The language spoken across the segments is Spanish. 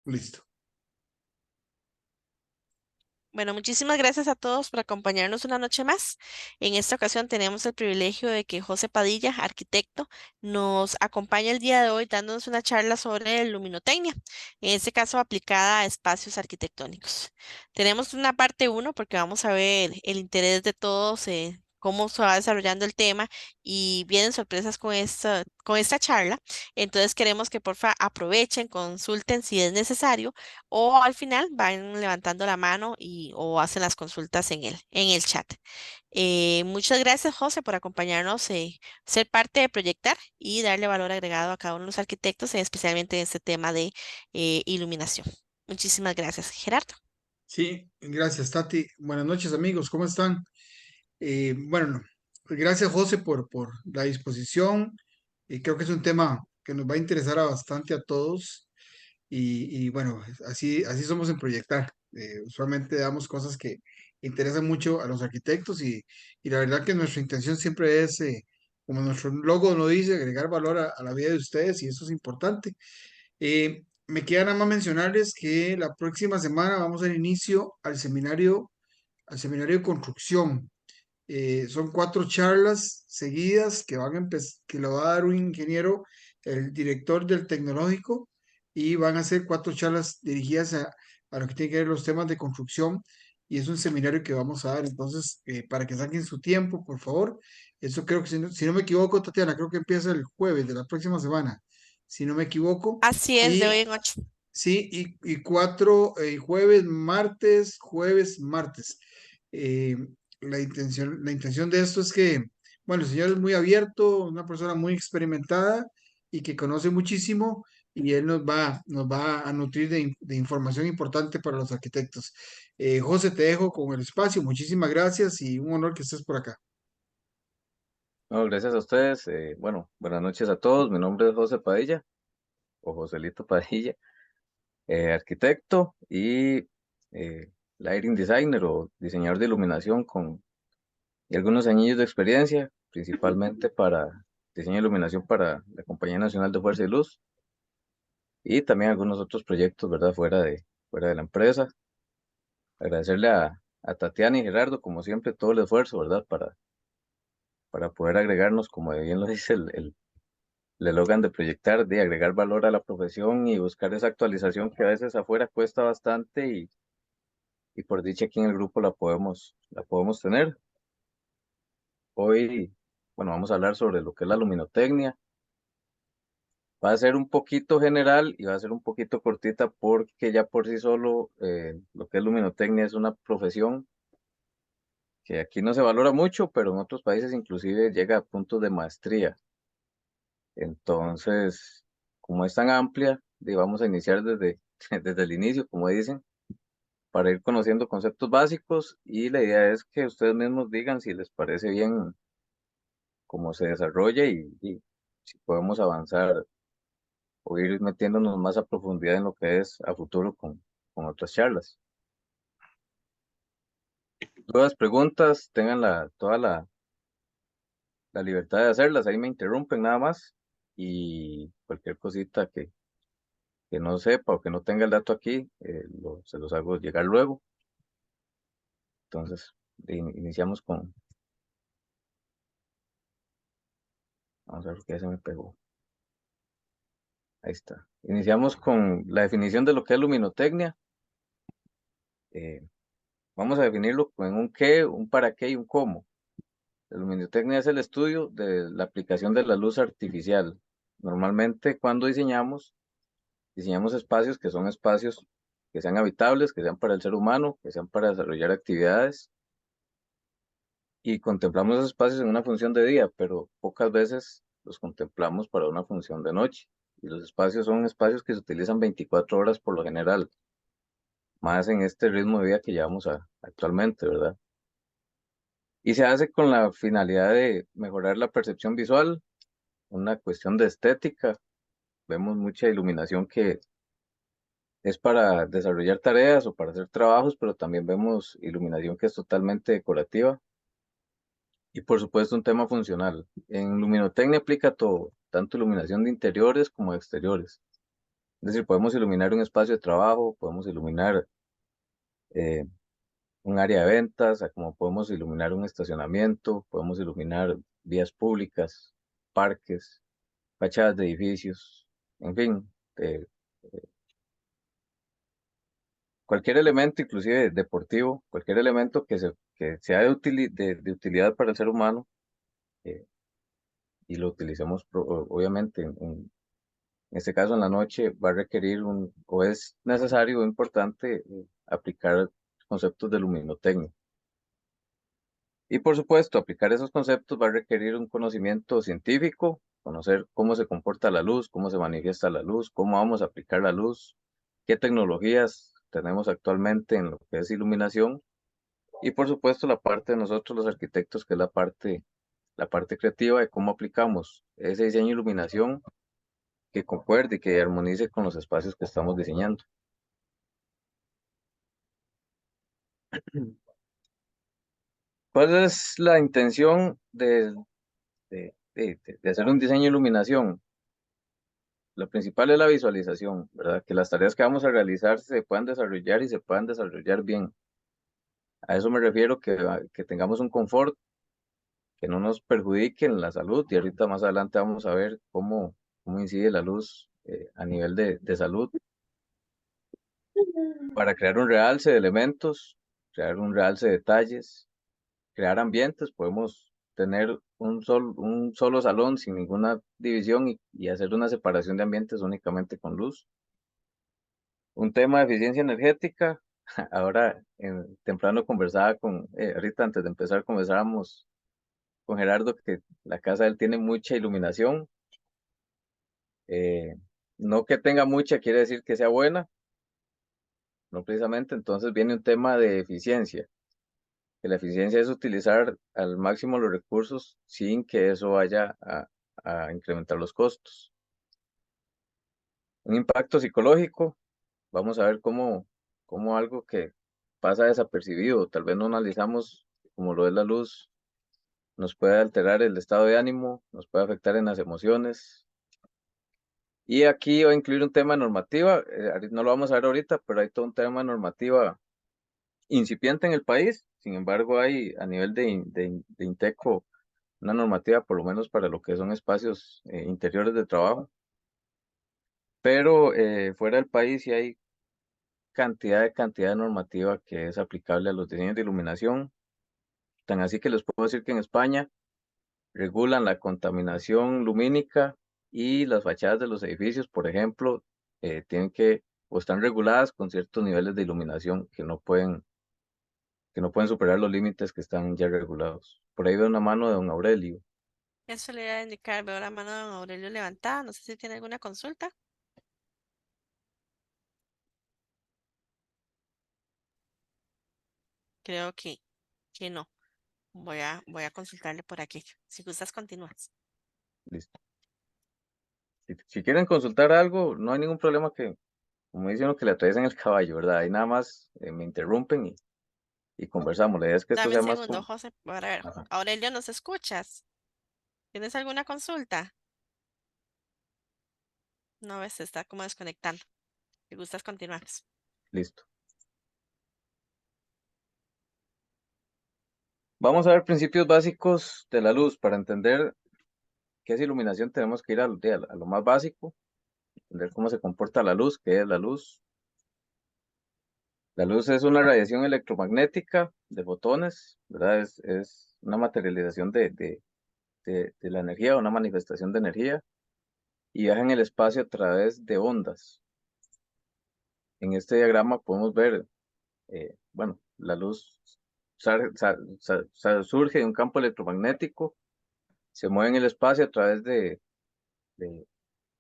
Listo. Bueno, muchísimas gracias a todos por acompañarnos una noche más. En esta ocasión tenemos el privilegio de que José Padilla, arquitecto, nos acompaña el día de hoy dándonos una charla sobre luminotecnia, en este caso aplicada a espacios arquitectónicos. Tenemos una parte uno porque vamos a ver el interés de todos, cómo se va desarrollando el tema y vienen sorpresas con esta charla. Entonces queremos que porfa aprovechen, consulten si es necesario o al final van levantando la mano o hacen las consultas en el chat. Muchas gracias, José, por acompañarnos, ser parte de Proyectar y darle valor agregado a cada uno de los arquitectos, especialmente en este tema de iluminación. Muchísimas gracias, Gerardo. Sí, gracias, Tati. Buenas noches, amigos. ¿Cómo están? Bueno, gracias, José, por la disposición. Y creo que es un tema que nos va a interesar a bastante a todos. Y bueno, así somos en Proyectar. Usualmente damos cosas que interesan mucho a los arquitectos y la verdad que nuestra intención siempre es, como nuestro logo lo dice, agregar valor a la vida de ustedes y eso es importante. Me queda nada más mencionarles que la próxima semana vamos a dar inicio al seminario de construcción. Son 4 charlas seguidas que lo va a dar un ingeniero, el director del tecnológico, y van a ser 4 charlas dirigidas a lo que tiene que ver los temas de construcción. Y es un seminario que vamos a dar, entonces, para que saquen su tiempo, por favor. Eso creo que, si no me equivoco, Tatiana, creo que empieza el jueves de la próxima semana, si no me equivoco. Así es, de hoy Y en 8. sí, y 4, jueves, martes. Eh, la intención de esto es que, bueno, el señor es muy abierto, una persona muy experimentada y que conoce muchísimo y él nos va a nutrir de información importante para los arquitectos. José, te dejo con el espacio. Muchísimas gracias y un honor que estés por acá. No, gracias a ustedes. Bueno, buenas noches a todos. Mi nombre es José Padilla o Joselito Padilla, arquitecto y lighting designer o diseñador de iluminación con y algunos añillos de experiencia, principalmente para diseño de iluminación para la Compañía Nacional de Fuerza y Luz y también algunos otros proyectos, ¿verdad? Fuera de la empresa. Agradecerle a Tatiana y Gerardo, como siempre, todo el esfuerzo, ¿verdad? Para poder agregarnos, como bien lo dice el eslogan de Proyectar, de agregar valor a la profesión y buscar esa actualización que a veces afuera cuesta bastante y por dicha aquí en el grupo la podemos tener. Hoy, bueno, vamos a hablar sobre lo que es la luminotecnia. Va a ser un poquito general y va a ser un poquito cortita porque ya por sí solo lo que es luminotecnia es una profesión que aquí no se valora mucho, pero en otros países inclusive llega a puntos de maestría. Entonces, como es tan amplia, vamos a iniciar desde, desde el inicio, como dicen, para ir conociendo conceptos básicos y la idea es que ustedes mismos digan si les parece bien cómo se desarrolla y si podemos avanzar o ir metiéndonos más a profundidad en lo que es a futuro con otras charlas. Dudas, preguntas, tengan toda la libertad de hacerlas, ahí me interrumpen nada más y cualquier cosita que no sepa o que no tenga el dato aquí, se los hago llegar luego. Entonces, iniciamos vamos a ver qué ya se me pegó. Ahí está. Iniciamos con la definición de lo que es luminotecnia. Eh, Vamos a definirlo con un qué, un para qué y un cómo. La luminotecnia es el estudio de la aplicación de la luz artificial. Normalmente cuando diseñamos espacios que son espacios que sean habitables, que sean para el ser humano, que sean para desarrollar actividades y contemplamos esos espacios en una función de día, pero pocas veces los contemplamos para una función de noche. Y los espacios son espacios que se utilizan 24 horas por lo general, más en este ritmo de vida que llevamos actualmente, ¿verdad? Y se hace con la finalidad de mejorar la percepción visual, una cuestión de estética. Vemos mucha iluminación que es para desarrollar tareas o para hacer trabajos, pero también vemos iluminación que es totalmente decorativa y por supuesto un tema funcional. En luminotecnia aplica todo, tanto iluminación de interiores como de exteriores. Es decir, podemos iluminar un espacio de trabajo, podemos iluminar eh, un área de ventas, como podemos iluminar un estacionamiento, podemos iluminar vías públicas, parques, fachadas de edificios, en fin, cualquier elemento, inclusive deportivo, cualquier elemento que sea de utilidad para el ser humano, eh, y lo utilicemos obviamente en este caso en la noche, va a requerir o es necesario o importante aplicar conceptos de luminotecnia. Y por supuesto, aplicar esos conceptos va a requerir un conocimiento científico, conocer cómo se comporta la luz, cómo se manifiesta la luz, cómo vamos a aplicar la luz, qué tecnologías tenemos actualmente en lo que es iluminación y por supuesto la parte de nosotros los arquitectos, que es la parte creativa de cómo aplicamos ese diseño de iluminación que concuerde y que armonice con los espacios que estamos diseñando. ¿Cuál es la intención de hacer un diseño de iluminación? Lo principal es la visualización, ¿verdad? Que las tareas que vamos a realizar se puedan desarrollar y se puedan desarrollar bien. A eso me refiero que tengamos un confort, que no nos perjudique en la salud. Y ahorita más adelante vamos a ver cómo incide la luz a nivel de salud para crear un realce de elementos, crear un realce de detalles, crear ambientes. Podemos tener un solo salón sin ninguna división y hacer una separación de ambientes únicamente con luz. Un tema de eficiencia energética. Ahora, temprano conversaba ahorita antes de empezar, conversábamos con Gerardo que la casa de él tiene mucha iluminación. eh, no que tenga mucha quiere decir que sea buena, no precisamente. Entonces viene un tema de eficiencia, que la eficiencia es utilizar al máximo los recursos sin que eso vaya a incrementar los costos. Un impacto psicológico. Vamos a ver cómo algo que pasa desapercibido, tal vez no analizamos como lo es la luz, nos puede alterar el estado de ánimo, nos puede afectar en las emociones. Y aquí va a incluir un tema de normativa, no lo vamos a ver ahorita, pero hay todo un tema de normativa incipiente en el país. Sin embargo, hay a nivel de Inteco una normativa, por lo menos para lo que son espacios interiores de trabajo. Pero fuera del país sí hay cantidad de normativa que es aplicable a los diseños de iluminación. Tan así que les puedo decir que en España regulan la contaminación lumínica y las fachadas de los edificios, por ejemplo, tienen que o están reguladas con ciertos niveles de iluminación que no pueden superar los límites que están ya regulados. Por ahí veo una mano de don Aurelio. Eso le iba a indicar, veo la mano de don Aurelio levantada, no sé si tiene alguna consulta. Creo que no. Voy a consultarle por aquí. Si gustas, continúas. Listo. Si quieren consultar algo, no hay ningún problema que, como dicen, lo que le atraviesen el caballo, ¿verdad? Ahí nada más me interrumpen y conversamos. La idea es que esto Dame un sea más segundo, como... José, para ver. Ajá, Aurelio, ¿nos escuchas? ¿Tienes alguna consulta? No ves, se está como desconectando. Si gustas, continuamos. listo. Vamos a ver principios básicos de la luz. Para entender qué es iluminación tenemos que ir a lo más básico, entender cómo se comporta la luz, qué es la luz. La luz es una radiación electromagnética de fotones, ¿verdad? Es una materialización de la energía, una manifestación de energía y viaja en el espacio a través de ondas. En este diagrama podemos ver, bueno, la luz surge de un campo electromagnético, se mueve en el espacio a través de-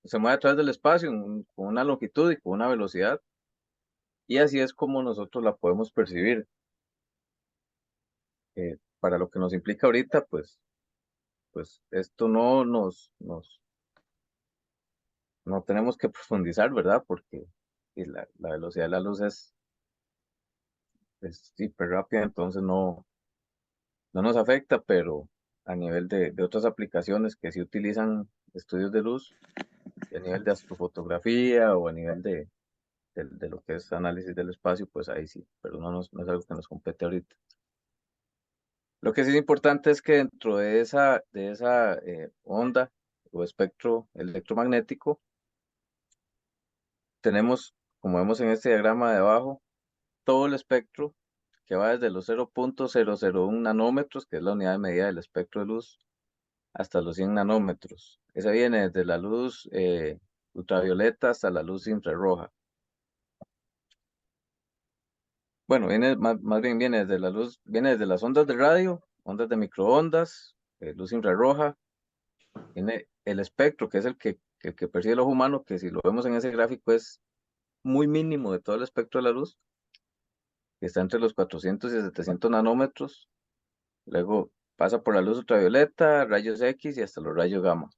se mueve a través del espacio con una longitud y con una velocidad, y así es como nosotros la podemos percibir. Para lo que nos implica ahorita, pues esto no tenemos que profundizar, ¿verdad? Porque la velocidad de la luz es hiper rápida, entonces no nos afecta, pero a nivel de otras aplicaciones que sí utilizan estudios de luz, a nivel de astrofotografía o a nivel de lo que es análisis del espacio, pues ahí sí, pero no es algo que nos compete ahorita. Lo que sí es importante es que dentro de esa onda o espectro electromagnético, tenemos, como vemos en este diagrama de abajo, todo el espectro que va desde los 0.001 nanómetros, que es la unidad de medida del espectro de luz, hasta los 100 nanómetros. Esa viene desde la luz ultravioleta hasta la luz infrarroja. Bueno, más bien viene desde la luz, viene desde las ondas de radio, ondas de microondas, luz infrarroja, viene el espectro, que es el que percibe el ojo humano, que si lo vemos en ese gráfico es muy mínimo de todo el espectro de la luz, que está entre los 400 y 700 nanómetros. Luego pasa por la luz ultravioleta, rayos X y hasta los rayos gamma.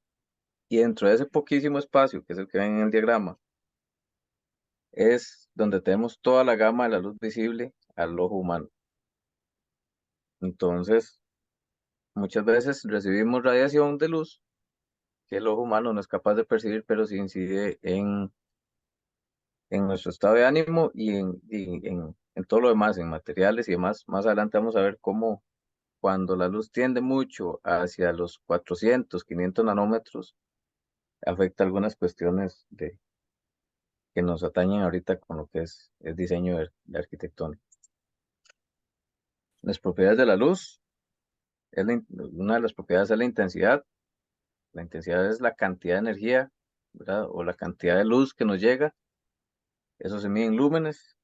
Y dentro de ese poquísimo espacio, que es el que ven en el diagrama, es donde tenemos toda la gama de la luz visible al ojo humano. Entonces, muchas veces recibimos radiación de luz que el ojo humano no es capaz de percibir, pero sí incide en nuestro estado de ánimo y en todo lo demás, en materiales y demás. Más adelante vamos a ver cómo cuando la luz tiende mucho hacia los 400, 500 nanómetros, afecta algunas cuestiones que nos atañen ahorita con lo que es el diseño de arquitectónico. Las propiedades de la luz, una de las propiedades es la intensidad. La intensidad es la cantidad de energía, ¿verdad? O la cantidad de luz que nos llega. Eso se mide en lúmenes.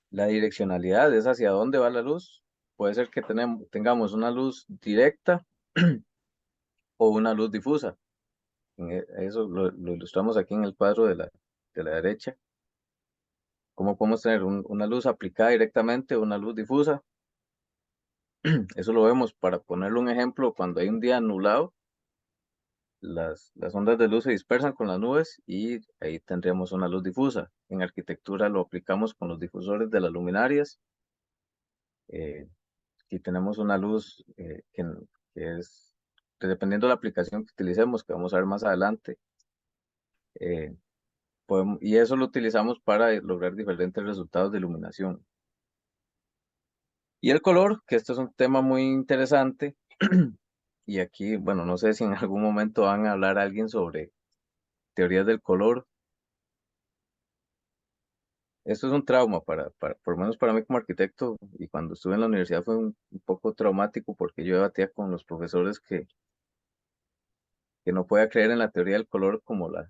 La direccionalidad es hacia dónde va la luz. Puede ser que tengamos una luz directa o una luz difusa. Eso lo ilustramos aquí en el cuadro de la derecha. ¿Cómo podemos tener una luz aplicada directamente o una luz difusa? Eso lo vemos, para ponerle un ejemplo, cuando hay un día nublado, las ondas de luz se dispersan con las nubes y ahí tendríamos una luz difusa. En arquitectura lo aplicamos con los difusores de las luminarias. Eh, si tenemos una luz que es, que dependiendo de la aplicación que utilicemos, que vamos a ver más adelante, eh, y eso lo utilizamos para lograr diferentes resultados de iluminación. Y el color, que esto es un tema muy interesante, y aquí, bueno, no sé si en algún momento van a hablar alguien sobre teorías del color. Esto es un trauma por lo menos para mí como arquitecto, y cuando estuve en la universidad fue un poco traumático porque yo debatía con los profesores que no podía creer en la teoría del color como la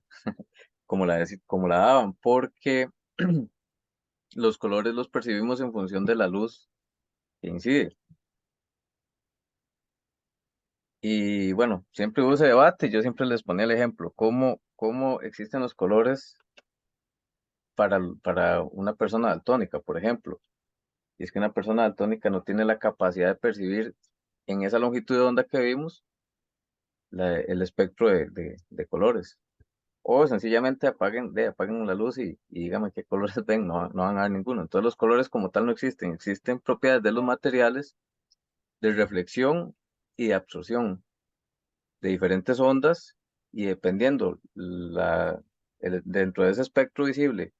daban, porque los colores los percibimos en función de la luz que incide. Y bueno, siempre hubo ese debate, yo siempre les ponía el ejemplo, cómo existen los colores para una persona daltónica, por ejemplo. Y es que una persona daltónica no tiene la capacidad de percibir en esa longitud de onda que vimos el espectro de colores. O sencillamente apaguen la luz y díganme qué colores ven, no van a ver ninguno. Entonces los colores como tal no existen, existen propiedades de los materiales de reflexión y de absorción de diferentes ondas, y dependiendo dentro de ese espectro visible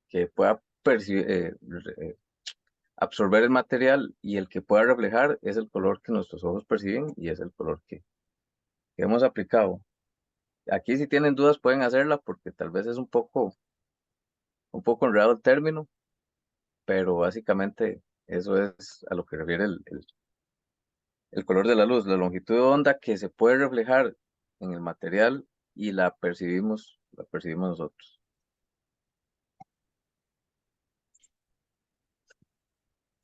que pueda absorber el material y el que pueda reflejar, es el color que nuestros ojos perciben y es el color que hemos aplicado. Aquí si tienen dudas pueden hacerla porque tal vez es un poco enredado el término, pero básicamente eso es a lo que refiere el color de la luz, la longitud de onda que se puede reflejar en el material y la percibimos nosotros.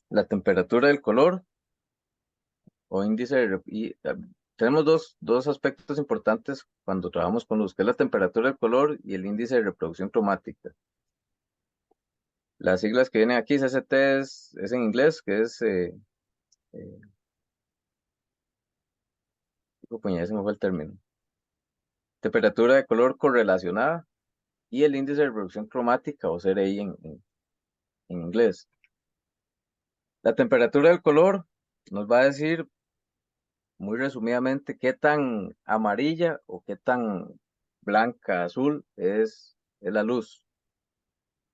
La temperatura del color o índice tenemos dos aspectos importantes cuando trabajamos con luz, que es la temperatura del color y el índice de reproducción cromática. Las siglas que vienen aquí, CCT es en inglés, que es, eh, pues ya se me fue el término, temperatura de color correlacionada, y el índice de reproducción cromática o CRI en inglés. La temperatura del color nos va a decir muy resumidamente qué tan amarilla o qué tan blanca, azul, es la luz.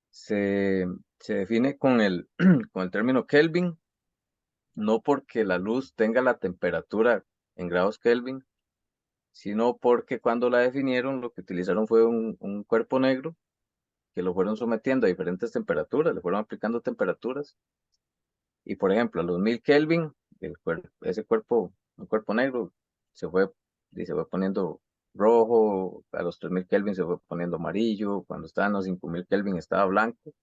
Se, se define con con el término Kelvin, no porque la luz tenga la temperatura en grados Kelvin, sino porque cuando la definieron lo que utilizaron fue un cuerpo negro que lo fueron sometiendo a diferentes temperaturas, le fueron aplicando temperaturas. Y por ejemplo, a los 1000 Kelvin, ese cuerpo, un cuerpo negro, se fue, y se fue poniendo rojo, a los 3000 Kelvin se fue poniendo amarillo, cuando estaba en los 5000 Kelvin estaba blanco,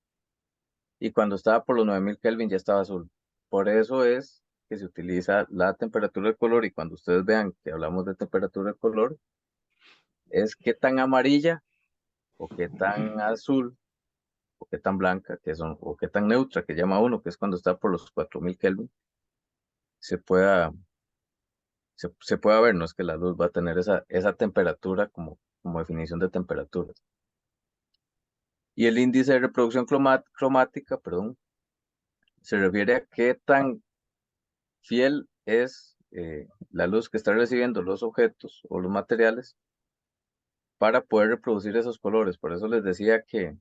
y cuando estaba por los 9000 Kelvin ya estaba azul. Por eso es que se utiliza la temperatura de color, y cuando ustedes vean que hablamos de temperatura de color, es qué tan amarilla o qué tan azul o qué tan blanca, que son, o qué tan neutra, que llama uno, que es cuando está por los 4000 Kelvin, se pueda, se pueda ver, no es que la luz va a tener esa temperatura como definición de temperaturas. Y el índice de reproducción cromática, perdón, se refiere a qué tan fiel es la luz que están recibiendo los objetos o los materiales para poder reproducir esos colores. Por eso les decía que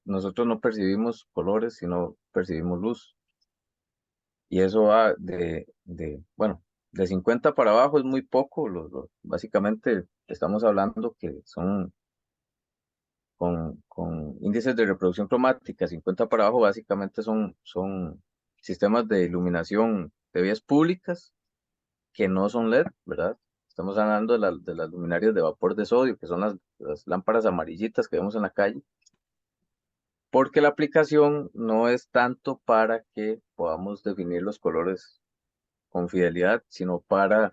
nosotros no percibimos colores, sino percibimos luz. Y eso va bueno, de 50 para abajo es muy poco. Básicamente estamos hablando que son con índices de reproducción cromática, 50 para abajo, básicamente son sistemas de iluminación de vías públicas que no son LED, ¿verdad? Estamos hablando de las luminarias de vapor de sodio, que son las lámparas amarillitas que vemos en la calle, porque la aplicación no es tanto para que podamos definir los colores con fidelidad, sino para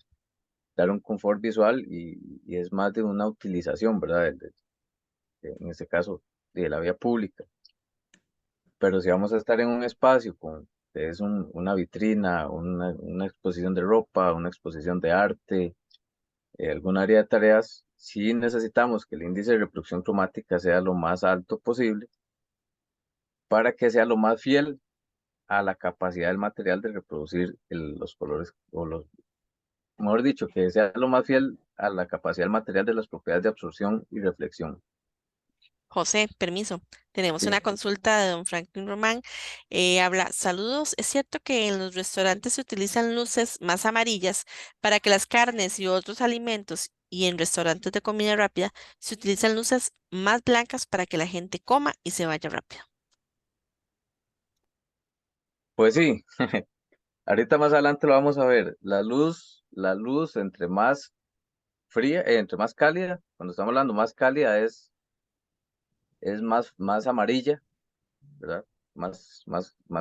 dar un confort visual, y es más de una utilización, ¿verdad? En este caso, de la vía pública. Pero si vamos a estar en un espacio que es una vitrina, una exposición de ropa, una exposición de arte, algún área de tareas, sí necesitamos que el índice de reproducción cromática sea lo más alto posible para que sea lo más fiel a la capacidad del material de reproducir los colores, mejor dicho, que sea lo más fiel a la capacidad del material de las propiedades de absorción y reflexión. José, permiso. Tenemos Sí. una consulta de don Franklin Román. Habla, saludos. ¿Es cierto que en los restaurantes se utilizan luces más amarillas para que las carnes y otros alimentos y en restaurantes de comida rápida se utilizan luces más blancas para que la gente coma y se vaya rápido? Pues sí, ahorita más adelante lo vamos a ver. La luz entre más fría, entre más cálida, cuando estamos hablando más cálida es más amarilla, ¿verdad? Más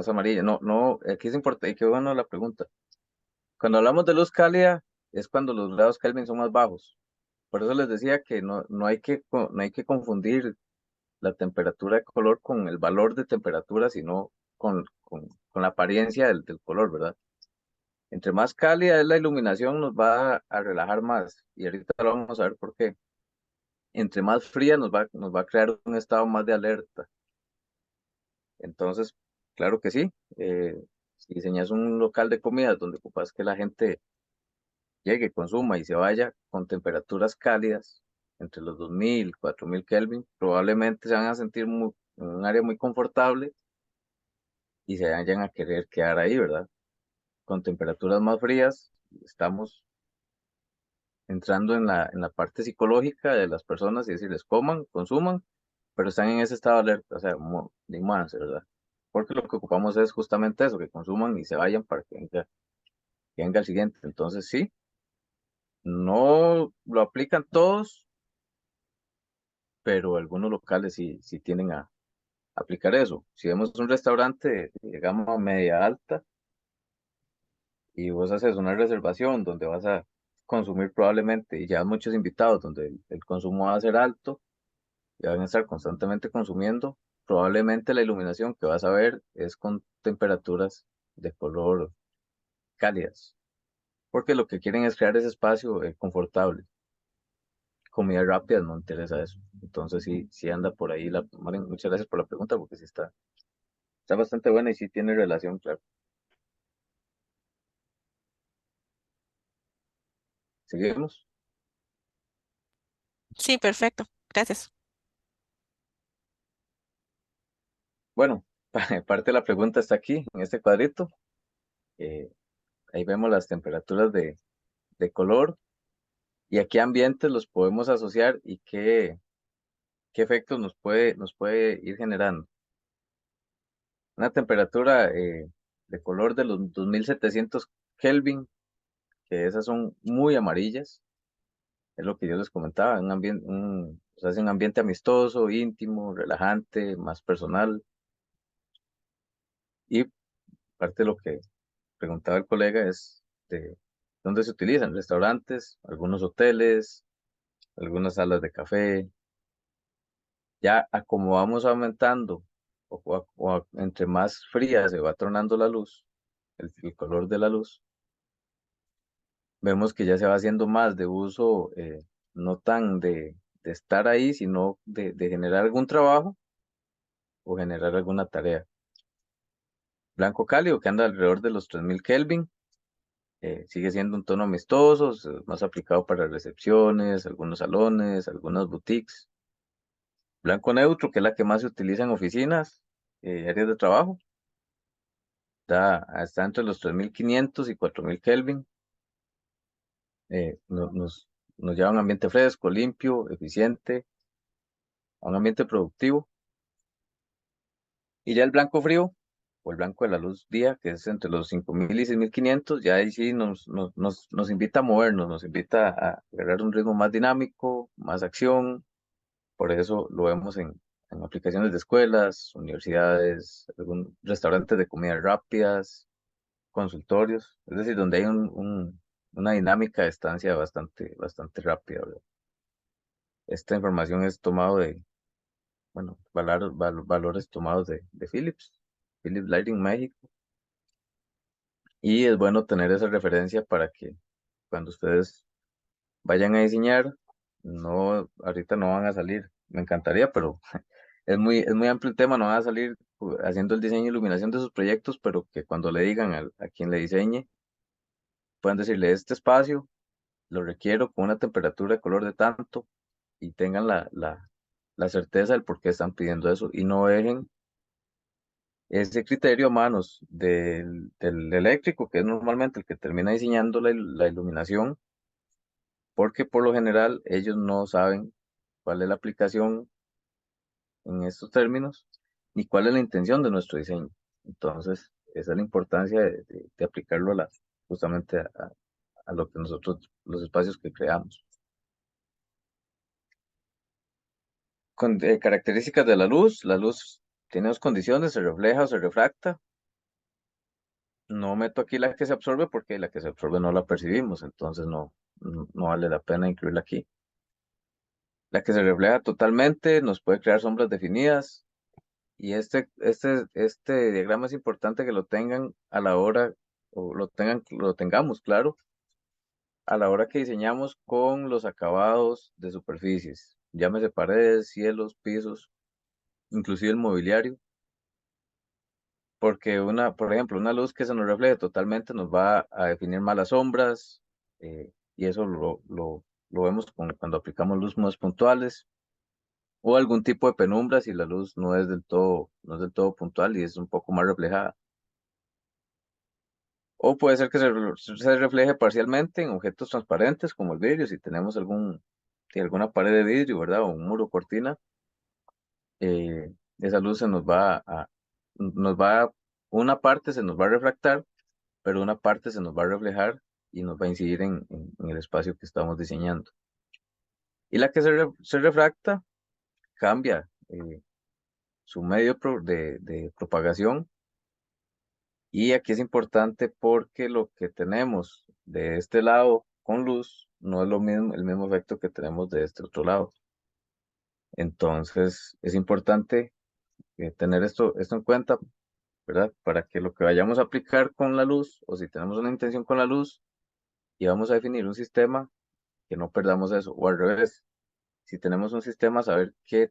amarilla. No, no, aquí es importante, y qué bueno la pregunta. Cuando hablamos de luz cálida, es cuando los grados Kelvin son más bajos. Por eso les decía que no hay que confundir la temperatura de color con el valor de temperatura, sino con la apariencia del color, ¿verdad? Entre más cálida es la iluminación, nos va a relajar más. Y ahorita lo vamos a ver por qué. Entre más fría nos va a crear un estado más de alerta. Entonces, claro que sí. Si diseñas un local de comida donde ocupas que la gente llegue, consuma y se vaya con temperaturas cálidas, entre los 2000 4000 Kelvin, probablemente se van a sentir en un área muy confortable y se vayan a querer quedar ahí, ¿verdad? Con temperaturas más frías, estamos entrando en la parte psicológica de las personas y decirles coman, consuman, pero están en ese estado de alerta, o sea, de muévanse, ¿verdad? Porque lo que ocupamos es justamente eso, que consuman y se vayan para que venga el siguiente. Entonces, sí, no lo aplican todos, pero algunos locales sí tienden a aplicar eso. Si vemos un restaurante, digamos, a media alta, y vos haces una reservación donde vas a consumir probablemente, y ya muchos invitados, donde el consumo va a ser alto, y van a estar constantemente consumiendo, probablemente la iluminación que vas a ver es con temperaturas de color cálidas, porque lo que quieren es crear ese espacio confortable. Comida rápida no interesa eso. Entonces sí anda por ahí Maren, muchas gracias por la pregunta, porque sí está bastante buena y sí tiene relación, claro. Seguimos. Sí, perfecto. Gracias. Bueno, parte de la pregunta está aquí, en este cuadrito. Eh, Ahí vemos las temperaturas de color y a qué ambientes los podemos asociar y qué efectos nos puede ir generando. Una temperatura de color de los 2700 Kelvin, que esas son muy amarillas, es lo que yo les comentaba, un ambiente, o sea, es un ambiente amistoso, íntimo, relajante, más personal. Y parte de lo que preguntaba el colega es de dónde se utilizan, restaurantes, algunos hoteles, algunas salas de café. Ya a como vamos aumentando entre más fría se va tornando la luz, el color de la luz, vemos que ya se va haciendo más de uso, no tan de estar ahí, sino de generar algún trabajo o generar alguna tarea. Blanco cálido, que anda alrededor de los 3000 Kelvin, sigue siendo un tono amistoso, más aplicado para recepciones, algunos salones, algunas boutiques. Blanco neutro, que es la que más se utiliza en oficinas, áreas de trabajo, está entre los 3500 y 4000 Kelvin. Nos lleva a un ambiente fresco, limpio, eficiente, a un ambiente productivo. Y ya el blanco frío, o el blanco de la luz día, que es entre los 5000 y 6500, ya ahí sí nos invita a movernos, nos invita a agarrar un ritmo más dinámico, más acción. Por eso lo vemos en aplicaciones de escuelas, universidades, restaurantes de comidas rápidas, consultorios, es decir, donde hay una dinámica de estancia bastante rápida, ¿verdad? Esta información es tomado de, bueno, valores tomados de Philips Lighting México, y es bueno tener esa referencia para que cuando ustedes vayan a diseñar, no, ahorita no van a salir, me encantaría, pero es muy amplio el tema, no van a salir haciendo el diseño y iluminación de sus proyectos, pero que cuando le digan a quien le diseñe, puedan decirle este espacio lo requiero con una temperatura de color de tanto y tengan la certeza del por qué están pidiendo eso y no dejen ese criterio a manos del eléctrico, que es normalmente el que termina diseñando la iluminación, porque por lo general ellos no saben cuál es la aplicación en estos términos ni cuál es la intención de nuestro diseño. Entonces, esa es la importancia de aplicarlo justamente a lo que nosotros, los espacios que creamos. Características de la luz tiene dos condiciones, se refleja o se refracta. No meto aquí la que se absorbe porque la que se absorbe no la percibimos, entonces no vale la pena incluirla aquí. La que se refleja totalmente nos puede crear sombras definidas y este diagrama es importante que lo tengan a la hora, o lo tengamos claro, a la hora que diseñamos con los acabados de superficies, llámese paredes, cielos, pisos, inclusive el mobiliario. Porque por ejemplo, una luz que se nos refleje totalmente nos va a definir malas sombras, y eso lo vemos cuando aplicamos luz más puntuales o algún tipo de penumbra si la luz no es del todo puntual y es un poco más reflejada. O puede ser que se refleje parcialmente en objetos transparentes como el vidrio, si tenemos si alguna pared de vidrio, ¿verdad? O un muro cortina, esa luz nos va, una parte se nos va a refractar, pero una parte se nos va a reflejar y nos va a incidir en el espacio que estamos diseñando. Y la que se refracta cambia su medio de propagación, y aquí es importante porque lo que tenemos de este lado con luz no es lo mismo, el mismo efecto que tenemos de este otro lado. Entonces es importante tener esto en cuenta, ¿verdad? Para que lo que vayamos a aplicar con la luz, o si tenemos una intención con la luz y vamos a definir un sistema, que no perdamos eso, o al revés, si tenemos un sistema, saber qué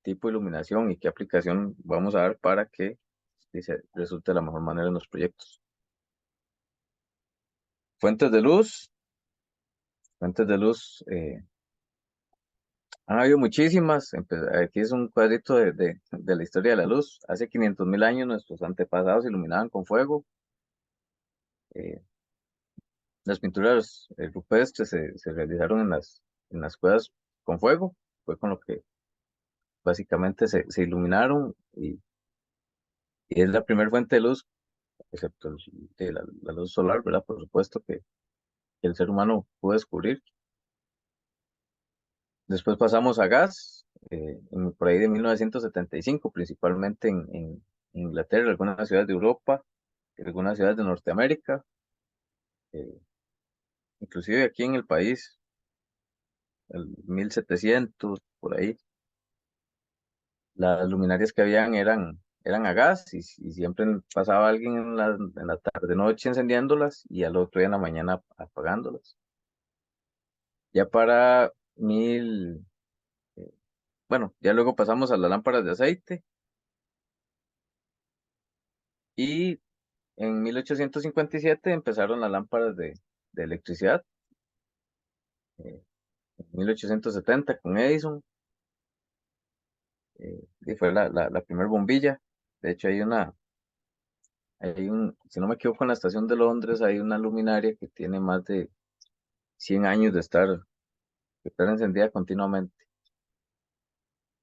tipo de iluminación y qué aplicación vamos a dar para que resulte de la mejor manera en los proyectos. Fuentes de luz, fuentes de luz, Han habido muchísimas. Aquí es un cuadrito de la historia de la luz. Hace 500.000 años nuestros antepasados iluminaban con fuego. Eh, las pinturas rupestres se realizaron en las cuevas con fuego. Fue con lo que básicamente se iluminaron y es la primera fuente de luz, excepto de la luz solar, ¿verdad? Por supuesto que el ser humano pudo descubrir. Después pasamos a gas, por ahí de 1975, principalmente en Inglaterra, algunas ciudades de Europa, algunas ciudades de Norteamérica, eh, inclusive aquí en el país, el 1700, por ahí, las luminarias que habían eran a gas y siempre pasaba alguien en la tarde-noche encendiéndolas y al otro día en la mañana apagándolas. Ya para mil, eh, bueno, ya luego pasamos a las lámparas de aceite y en 1857 empezaron las lámparas de electricidad, en 1870 con Edison, y fue la primera bombilla. De hecho, si no me equivoco, en la estación de Londres hay una luminaria que tiene más de 100 años de estar encendida continuamente.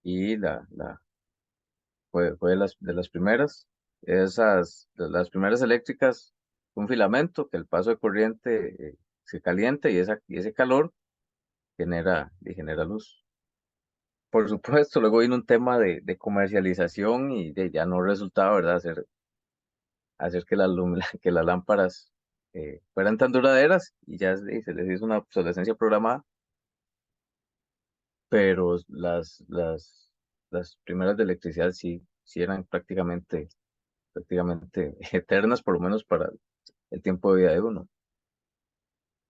Y fue de las primeras, de las primeras eléctricas, un filamento que el paso de corriente se calienta y ese calor genera luz. Por supuesto, luego vino un tema de comercialización y de ya no resultaba, ¿verdad? Hacer que que las lámparas fueran tan duraderas y ya se les hizo una obsolescencia programada, pero las primeras de electricidad sí eran prácticamente eternas, por lo menos para el tiempo de vida de uno.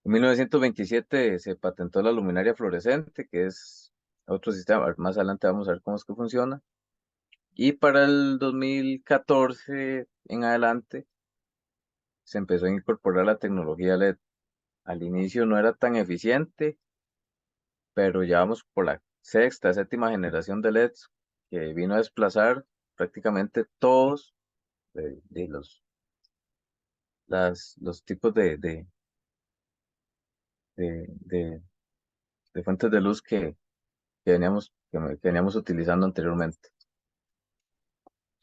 En 1927 se patentó la luminaria fluorescente, que es otro sistema. Más adelante vamos a ver cómo es que funciona. Y para el 2014 en adelante se empezó a incorporar la tecnología LED. Al inicio no era tan eficiente, pero ya vamos por la sexta, séptima generación de LEDs que vino a desplazar prácticamente todos de los tipos de de fuentes de luz que veníamos utilizando anteriormente.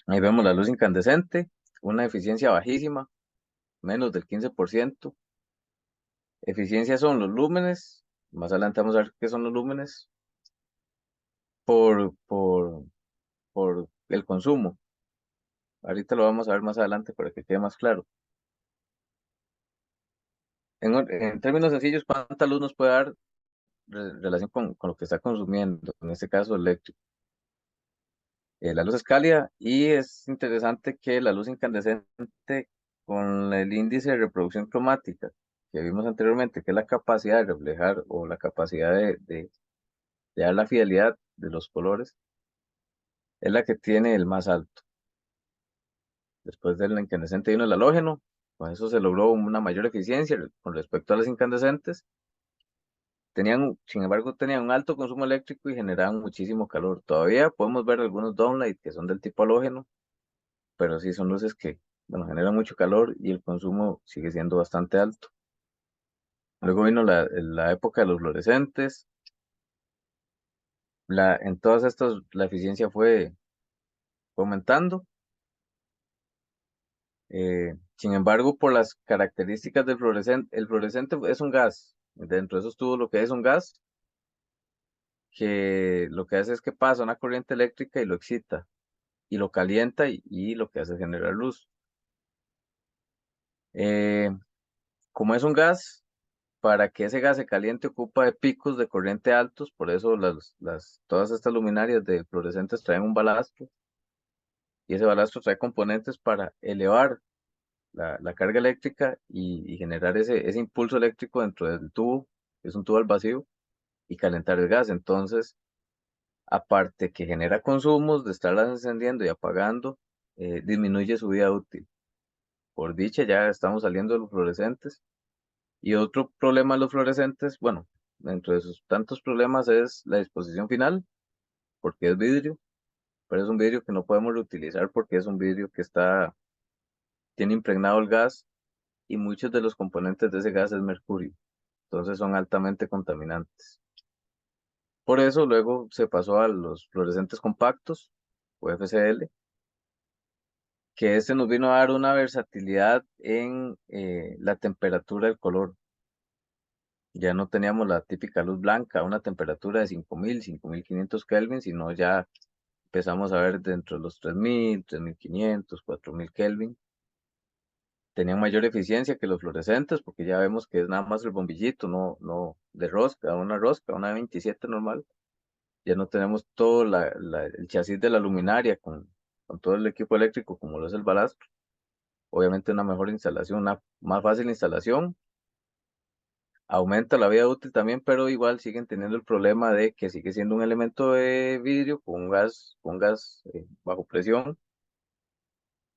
Ahí vemos la luz incandescente, una eficiencia bajísima, menos del 15%. Eficiencia son los lúmenes, más adelante vamos a ver qué son los lúmenes, por, por, por el consumo. Ahorita lo vamos a ver más adelante para que quede más claro. En términos sencillos, ¿cuánta luz nos puede dar relación con lo que está consumiendo? En este caso, eléctrico. La luz es cálida y es interesante que la luz incandescente con el índice de reproducción cromática que vimos anteriormente, que es la capacidad de reflejar o la capacidad de dar la fidelidad de los colores, es la que tiene el más alto. Después del incandescente vino el halógeno, con eso se logró una mayor eficiencia con respecto a las incandescentes. Sin embargo, tenían un alto consumo eléctrico y generaban muchísimo calor. Todavía podemos ver algunos downlight que son del tipo halógeno, pero sí son luces que, bueno, generan mucho calor y el consumo sigue siendo bastante alto. Luego vino la época de los fluorescentes. En todas estas la eficiencia fue aumentando. Sin embargo, por las características del fluorescente, el fluorescente es un gas. Dentro de esos tubos lo que es un gas que lo que hace es que pasa una corriente eléctrica y lo excita y lo calienta y lo que hace es generar luz. Eh, como es un gas, para que ese gas se caliente ocupa de picos de corriente altos, por eso todas estas luminarias de fluorescentes traen un balastro y ese balastro trae componentes para elevar la carga eléctrica y generar ese impulso eléctrico dentro del tubo, que es un tubo al vacío, y calentar el gas. Entonces, aparte que genera consumos de estarlas encendiendo y apagando, disminuye su vida útil. Por dicha, ya estamos saliendo de los fluorescentes. Y otro problema de los fluorescentes, bueno, dentro de sus tantos problemas es la disposición final, porque es vidrio, pero es un vidrio que no podemos reutilizar porque es un vidrio que tiene impregnado el gas y muchos de los componentes de ese gas es mercurio, entonces son altamente contaminantes. Por eso luego se pasó a los fluorescentes compactos, o FCL, que este nos vino a dar una versatilidad en la temperatura del color. Ya no teníamos la típica luz blanca a una temperatura de 5.000, 5.500 Kelvin, sino ya empezamos a ver dentro de los 3.000, 3.500, 4.000 Kelvin. Tenían mayor eficiencia que los fluorescentes, porque ya vemos que es nada más el bombillito, no de rosca, una 27 normal. Ya no tenemos todo el chasis de la luminaria con todo el equipo eléctrico como lo es el balastro. Obviamente una mejor instalación, una más fácil instalación. Aumenta la vida útil también, pero igual siguen teniendo el problema de que sigue siendo un elemento de vidrio con gas bajo presión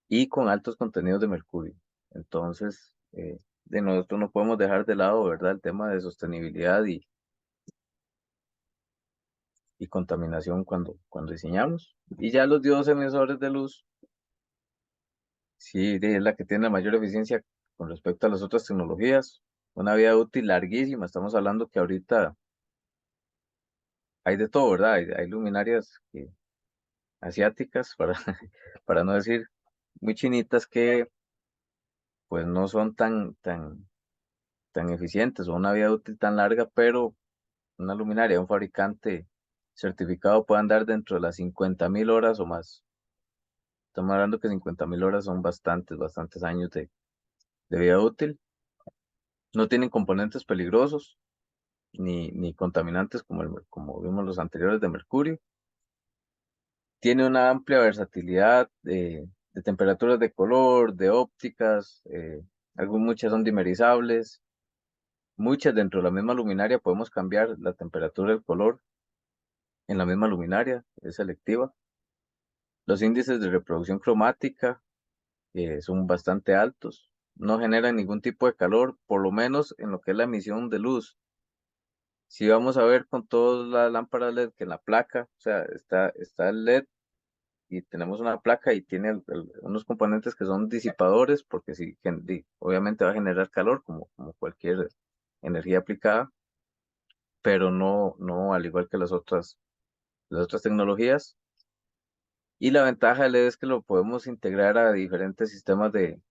y con altos contenidos de mercurio. Entonces, de nosotros no podemos dejar de lado, ¿verdad? El tema de sostenibilidad y contaminación cuando diseñamos. Y ya los diodos emisores de luz, sí, es la que tiene la mayor eficiencia con respecto a las otras tecnologías. Una vida útil larguísima. Estamos hablando que ahorita hay de todo, ¿verdad? Hay luminarias asiáticas, para no decir muy chinitas, que pues no son tan eficientes o una vida útil tan larga, pero una luminaria de un fabricante certificado puede andar dentro de las 50.000 horas o más. Estamos hablando que 50.000 horas son bastantes años de vida útil. No tienen componentes peligrosos ni contaminantes como vimos los anteriores de mercurio. Tiene una amplia versatilidad de temperaturas de color, de ópticas, muchas son dimerizables, muchas dentro de la misma luminaria podemos cambiar la temperatura del color en la misma luminaria, es selectiva. Los índices de reproducción cromática son bastante altos, no generan ningún tipo de calor, por lo menos en lo que es la emisión de luz. Si vamos a ver con todas las lámparas LED que en la placa, o sea, está el LED y tenemos una placa y tiene unos componentes que son disipadores, porque sí, obviamente va a generar calor como cualquier energía aplicada, pero no al igual que las otras tecnologías. Y la ventaja del LED es que lo podemos integrar a diferentes sistemas de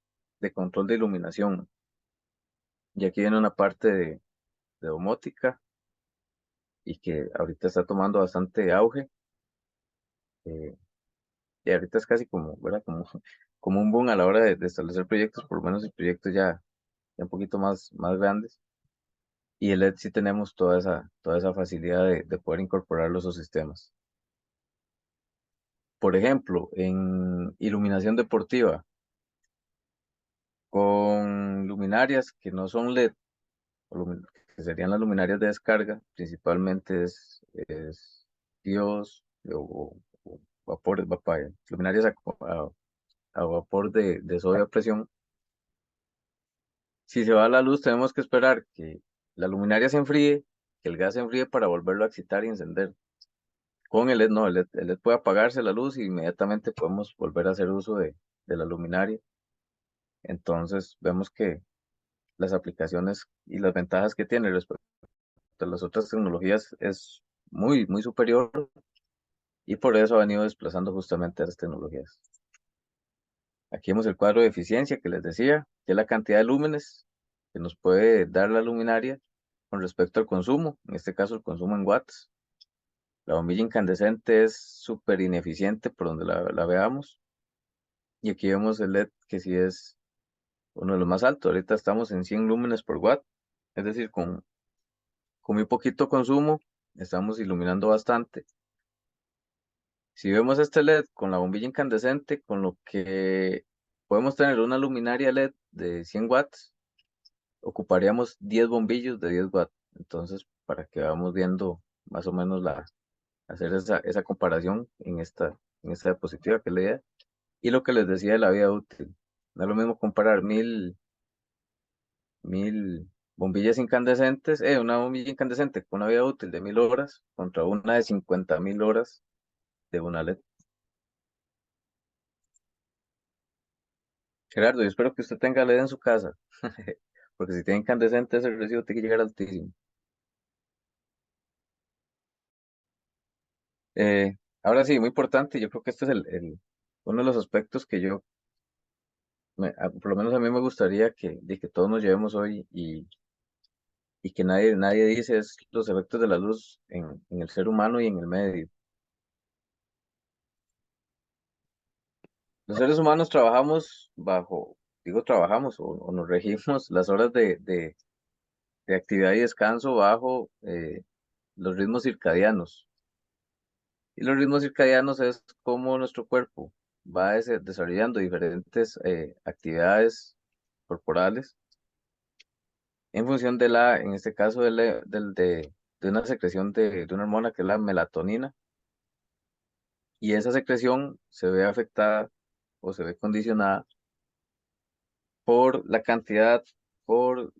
control de iluminación. Y aquí viene una parte de domótica y que ahorita está tomando bastante auge. eh, y ahorita es casi como, ¿verdad? Como un boom a la hora de establecer proyectos, por lo menos el proyecto ya un poquito más grandes. Y el LED sí tenemos toda esa facilidad de poder incorporarlo a esos sistemas. Por ejemplo, en iluminación deportiva, con luminarias que no son LED, que serían las luminarias de descarga, principalmente es Dios o luminarias a vapor de sodio a presión. Si se va la luz, tenemos que esperar que la luminaria se enfríe, que el gas se enfríe para volverlo a excitar y encender. Con el LED no, el LED puede apagarse la luz y inmediatamente podemos volver a hacer uso de la luminaria. Entonces vemos que las aplicaciones y las ventajas que tiene respecto a las otras tecnologías es muy superior y por eso ha venido desplazando justamente a esas tecnologías. Aquí vemos el cuadro de eficiencia que les decía, que es la cantidad de lúmenes que nos puede dar la luminaria con respecto al consumo, en este caso el consumo en watts. La bombilla incandescente es súper ineficiente por donde la veamos. Y aquí vemos el LED que sí es uno de los más altos. Ahorita estamos en 100 lúmenes por watt. Es decir, con muy poquito consumo estamos iluminando bastante. Si vemos este LED con la bombilla incandescente, con lo que podemos tener una luminaria LED de 100 watts, ocuparíamos 10 bombillos de 10 watts. Entonces, para que vamos viendo más o menos hacer esa comparación en esta diapositiva que leía. Y lo que les decía de la vida útil. No es lo mismo comparar mil bombillas incandescentes, una bombilla incandescente con una vida útil de 1000 horas contra una de 50.000 horas de una LED. Gerardo, yo espero que usted tenga LED en su casa, porque si tiene incandescente ese recibo tiene que llegar altísimo. Ahora sí, muy importante, yo creo que este es uno de los aspectos que por lo menos a mí me gustaría que todos nos llevemos hoy y que nadie dice es los efectos de la luz en el ser humano y en el medio. Los seres humanos trabajamos digo trabajamos o nos regimos las horas de actividad y descanso bajo los ritmos circadianos. Y los ritmos circadianos es cómo nuestro cuerpo va desarrollando diferentes actividades corporales en función en este caso, de una secreción de una hormona que es la melatonina. Y esa secreción se ve afectada o se ve condicionada por la cantidad, por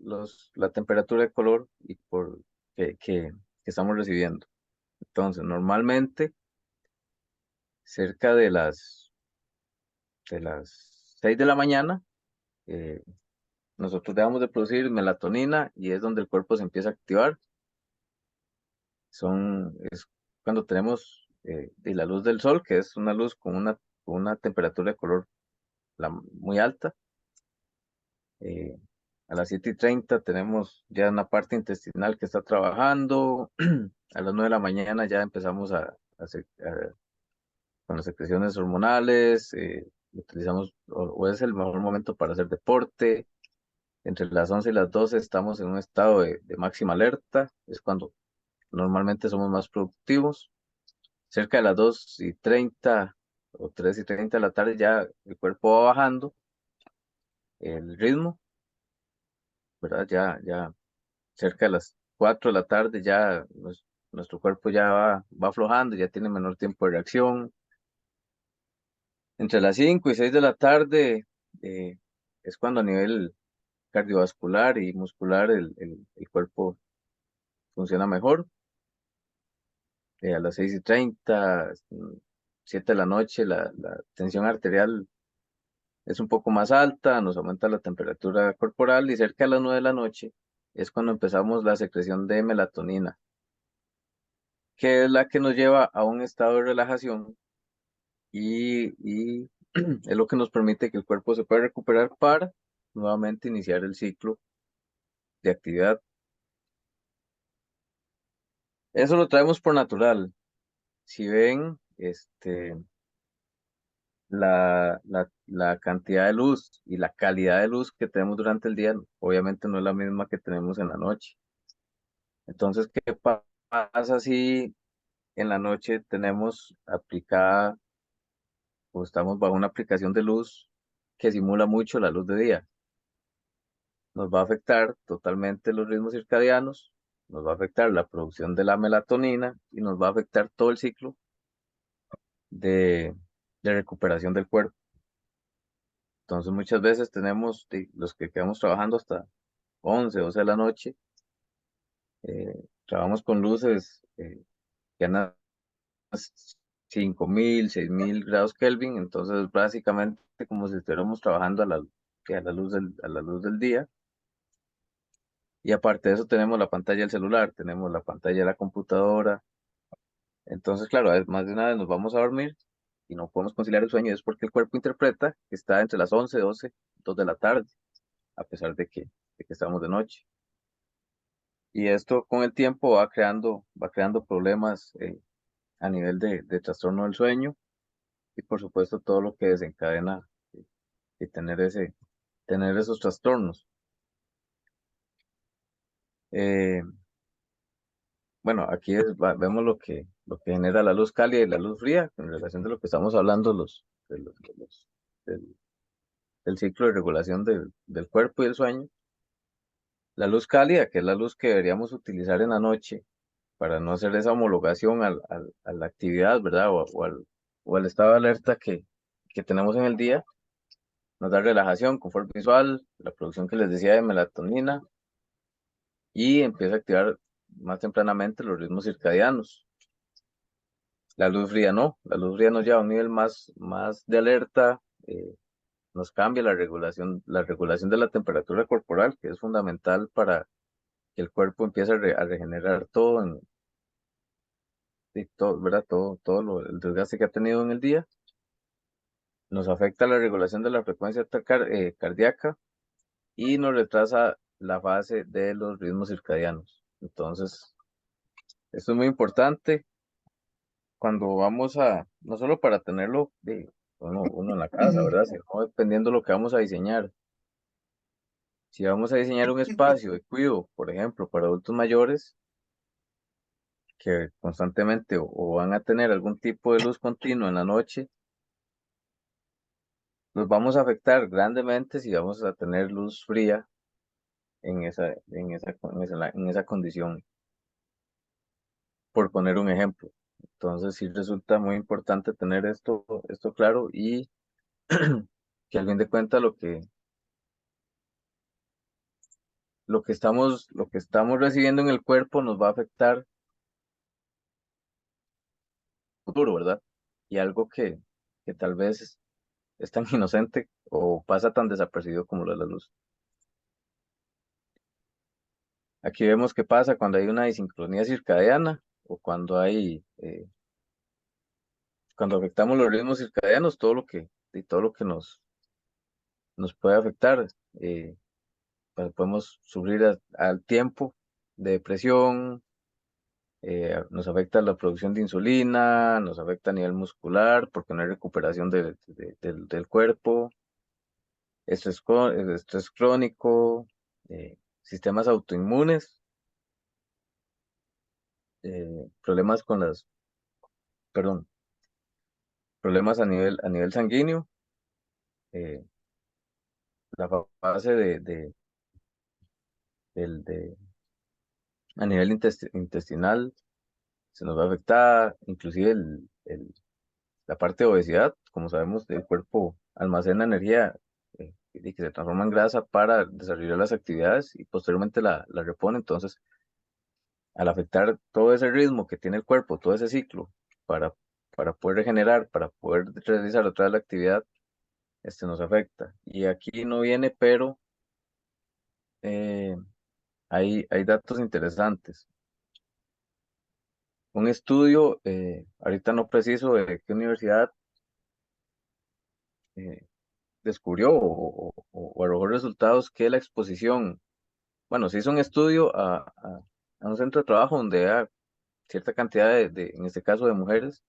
la temperatura de color y por que estamos recibiendo. Entonces, normalmente, cerca de las 6 de la mañana, eh, nosotros dejamos de producir melatonina y es donde el cuerpo se empieza a activar. Es cuando tenemos de la luz del sol, que es una luz con una temperatura de color muy alta. Eh, a las 7:30 tenemos ya una parte intestinal que está trabajando. A las 9 de la mañana ya empezamos con las secreciones hormonales. Utilizamos, o es el mejor momento para hacer deporte. Entre las 11 y las 12 estamos en un estado de máxima alerta. Es cuando normalmente somos más productivos. Cerca de las 2:30 o 3:30 de la tarde ya el cuerpo va bajando el ritmo, ¿verdad? Ya cerca de las 4 de la tarde ya nuestro cuerpo ya va aflojando, ya tiene menor tiempo de reacción. Entre las 5 y 6 de la tarde eh, es cuando a nivel cardiovascular y muscular el cuerpo funciona mejor. A las 6:30, 7 de la noche, la tensión arterial es un poco más alta, nos aumenta la temperatura corporal y cerca de las 9 de la noche es cuando empezamos la secreción de melatonina, que es la que nos lleva a un estado de relajación y es lo que nos permite que el cuerpo se pueda recuperar para nuevamente iniciar el ciclo de actividad. Eso lo traemos por natural. Si ven, la cantidad de luz y la calidad de luz que tenemos durante el día, obviamente no es la misma que tenemos en la noche. Entonces, ¿qué pasa si en la noche tenemos aplicada o estamos bajo una aplicación de luz que simula mucho la luz de día? Nos va a afectar totalmente los ritmos circadianos, nos va a afectar la producción de la melatonina y nos va a afectar todo el ciclo de, de recuperación del cuerpo. Entonces, muchas veces tenemos los que quedamos trabajando hasta 11, 12 de la noche, trabajamos con luces que andan 5.000, 6.000 grados Kelvin, entonces básicamente como si estuviéramos trabajando a la luz del día. Y aparte de eso tenemos la pantalla del celular, tenemos la pantalla de la computadora. Entonces, claro, más de una vez nos vamos a dormir y no podemos conciliar el sueño, es porque el cuerpo interpreta que está entre las 11, 12, 2 de la tarde, a pesar de que estamos de noche. Y esto con el tiempo va creando problemas a nivel de trastorno del sueño y por supuesto todo lo que desencadena y tener esos trastornos. Eh, bueno, aquí vemos lo que genera la luz cálida y la luz fría en relación de lo que estamos hablando del, del ciclo de regulación del cuerpo y el sueño. La luz cálida, que es la luz que deberíamos utilizar en la noche para no hacer esa homologación a la actividad, ¿verdad? O al estado de alerta que tenemos en el día, nos da relajación, confort visual, la producción que les decía de melatonina, y empieza a activar más tempranamente los ritmos circadianos. La luz fría no, la luz fría nos lleva a un nivel más de alerta, nos cambia la regulación de la temperatura corporal, que es fundamental para que el cuerpo empiece a regenerar todo, todo, ¿verdad? El desgaste que ha tenido en el día. Nos afecta la regulación de la frecuencia cardíaca y nos retrasa la fase de los ritmos circadianos. Entonces, esto es muy importante cuando vamos no solo para tenerlo uno en la casa, ¿verdad? Sino dependiendo de lo que vamos a diseñar. Si vamos a diseñar un espacio de cuidado, por ejemplo, para adultos mayores, que constantemente o van a tener algún tipo de luz continua en la noche, nos vamos a afectar grandemente si vamos a tener luz fría en esa condición, por poner un ejemplo. Entonces sí resulta muy importante tener esto claro y que al fin de cuentas lo que estamos recibiendo en el cuerpo nos va a afectar futuro, ¿verdad? Y algo que tal vez es tan inocente o pasa tan desapercibido como lo de la luz. Aquí vemos qué pasa cuando hay una disincronía circadiana o cuando afectamos los ritmos circadianos, todo lo que nos puede afectar. Podemos sufrir al tiempo de depresión, nos afecta la producción de insulina, nos afecta a nivel muscular porque no hay recuperación del cuerpo, estrés crónico, sistemas autoinmunes, problemas perdón, problemas a nivel sanguíneo, eh, la fase del- de- a nivel intestinal se nos va a afectar, inclusive la parte de obesidad, como sabemos, el cuerpo almacena energía y que se transforma en grasa para desarrollar las actividades y posteriormente la repone. Entonces, al afectar todo ese ritmo que tiene el cuerpo, todo ese ciclo, para, para poder regenerar, para poder realizar otra vez la actividad, nos afecta. Y aquí no viene, pero eh, hay datos interesantes. Un estudio, ahorita no preciso de qué universidad, eh, descubrió o arrojó resultados que la exposición, bueno, se hizo un estudio a un centro de trabajo donde hay cierta cantidad en este caso, de mujeres,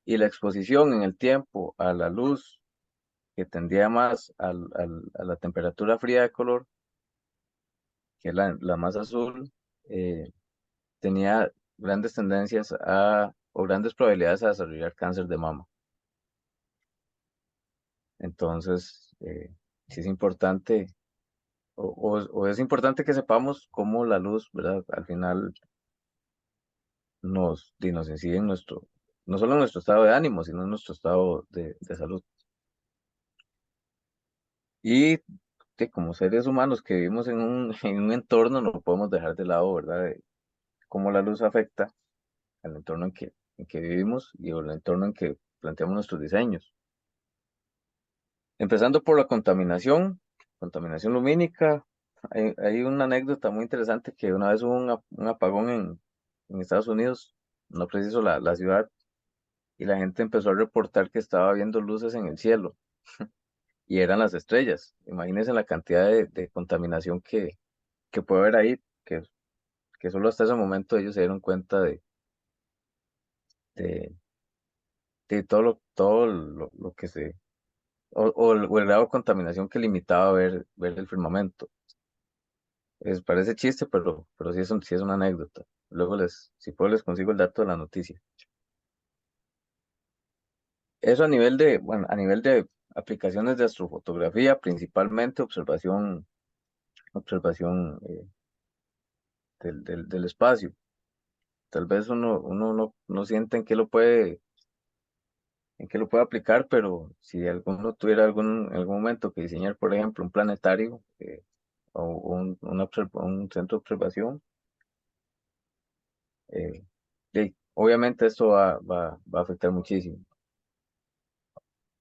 y la exposición en el tiempo a la luz que tendía más a la temperatura fría de color, que es la más azul, eh, tenía grandes tendencias o grandes probabilidades a desarrollar cáncer de mama. Entonces, sí es importante, o es importante que sepamos cómo la luz, ¿verdad? Al final nos incide en no solo en nuestro estado de ánimo, sino en nuestro estado de salud. Y que como seres humanos que vivimos en un entorno, no podemos dejar de lado, ¿verdad? De cómo la luz afecta al entorno en que vivimos y el entorno en que planteamos nuestros diseños. Empezando por la contaminación lumínica. Hay una anécdota muy interesante que una vez hubo un apagón en Estados Unidos, no preciso la ciudad, y la gente empezó a reportar que estaba viendo luces en el cielo y eran las estrellas. Imagínense la cantidad de contaminación que puede haber ahí, que solo hasta ese momento ellos se dieron cuenta de, de lo que o el grado de contaminación que limitaba ver el firmamento. Parece chiste, pero sí es una anécdota. Luego si puedo, les consigo el dato de la noticia. Eso bueno, a nivel de aplicaciones de astrofotografía, principalmente observación del espacio. Tal vez uno no siente en qué lo puede aplicar, pero si alguno tuviera algún momento que diseñar, por ejemplo, un planetario, un centro de observación. Obviamente esto va a afectar muchísimo,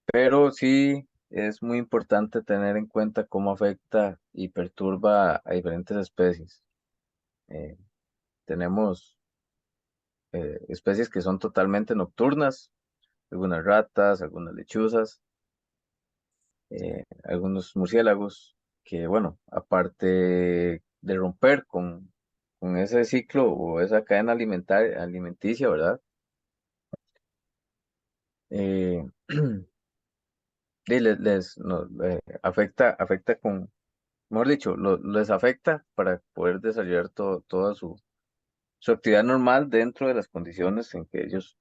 pero sí es muy importante tener en cuenta cómo afecta y perturba a diferentes especies. Eh, Tenemos especies que son totalmente nocturnas, algunas ratas, algunas lechuzas, algunos murciélagos, que bueno, aparte de romper con ese ciclo o esa cadena alimenticia, ¿verdad? Eh, afecta con, mejor dicho, les afecta para poder desarrollar toda su actividad normal dentro de las condiciones en que ellos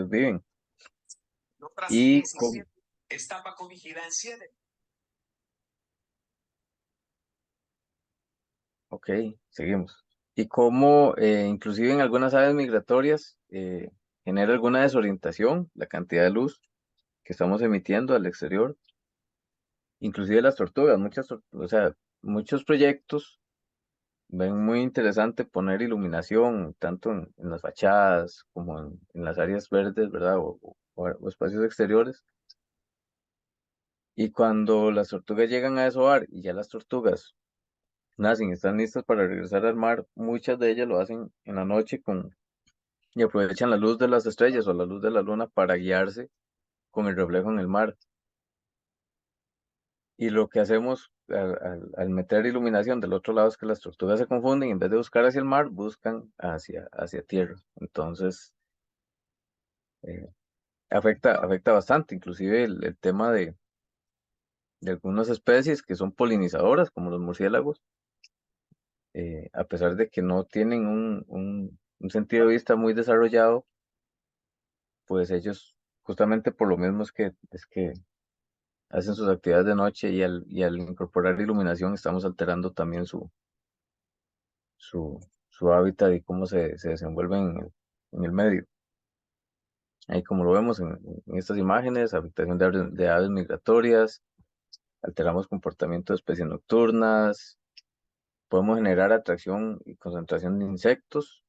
viven. Y está bajo vigilancia. Ok, seguimos. Y cómo, inclusive en algunas aves migratorias, genera alguna desorientación la cantidad de luz que estamos emitiendo al exterior. Inclusive las tortugas, o sea, muchos proyectos ven muy interesante poner iluminación tanto en las fachadas como en las áreas verdes, ¿verdad? O espacios exteriores. Y cuando las tortugas llegan a desovar y ya las tortugas nacen, están listas para regresar al mar, muchas de ellas lo hacen en la noche y aprovechan la luz de las estrellas o la luz de la luna para guiarse con el reflejo en el mar. Y lo que hacemos al meter iluminación del otro lado es que las tortugas se confunden y en vez de buscar hacia el mar, buscan hacia tierra. Entonces, eh, afecta bastante, inclusive el tema de algunas especies que son polinizadoras, como los murciélagos, a pesar de que no tienen un sentido de vista muy desarrollado, pues ellos, justamente por lo mismo es que hacen sus actividades de noche y al incorporar iluminación estamos alterando también su hábitat y cómo se desenvuelven en el medio. Ahí como lo vemos en estas imágenes, afectación de aves migratorias, alteramos comportamiento de especies nocturnas, podemos generar atracción y concentración de insectos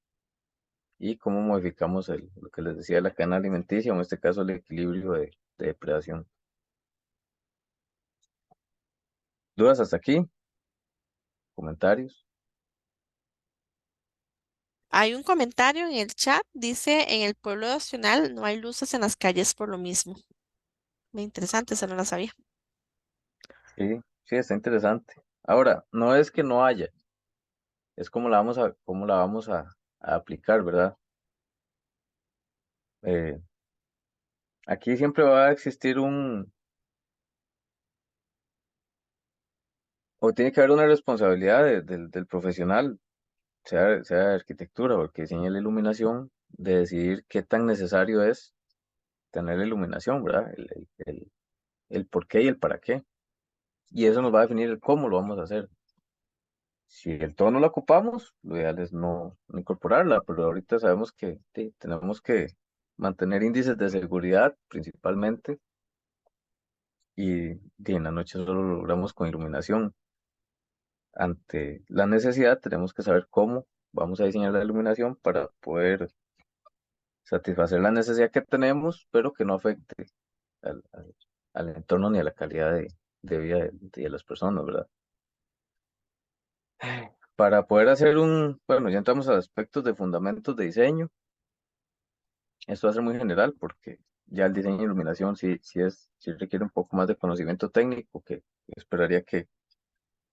y cómo modificamos lo que les decía, la cadena alimenticia, o en este caso el equilibrio de depredación. ¿Dudas hasta aquí? ¿Comentarios? Hay un comentario en el chat, dice, en el pueblo de Opcional no hay luces en las calles por lo mismo. Muy interesante, eso no lo sabía. Sí, sí, está interesante. Ahora, no es que no haya, es cómo la vamos a aplicar, ¿verdad? Eh, Aquí siempre va a existir o tiene que haber una responsabilidad del profesional, sea de arquitectura o el que diseñe la iluminación, de decidir qué tan necesario es tener la iluminación, ¿verdad? El por qué y el para qué. Y eso nos va a definir el cómo lo vamos a hacer. Si el todo no lo ocupamos, lo ideal es no incorporarla, pero ahorita sabemos que sí, tenemos que mantener índices de seguridad principalmente y en la noche solo lo logramos con iluminación. Ante la necesidad tenemos que saber cómo vamos a diseñar la iluminación para poder satisfacer la necesidad que tenemos, pero que no afecte al entorno ni a la calidad de vida de las personas, ¿verdad? Para poder hacer bueno, ya entramos a aspectos de fundamentos de diseño. Esto va a ser muy general porque ya el diseño de iluminación sí requiere un poco más de conocimiento técnico que esperaría que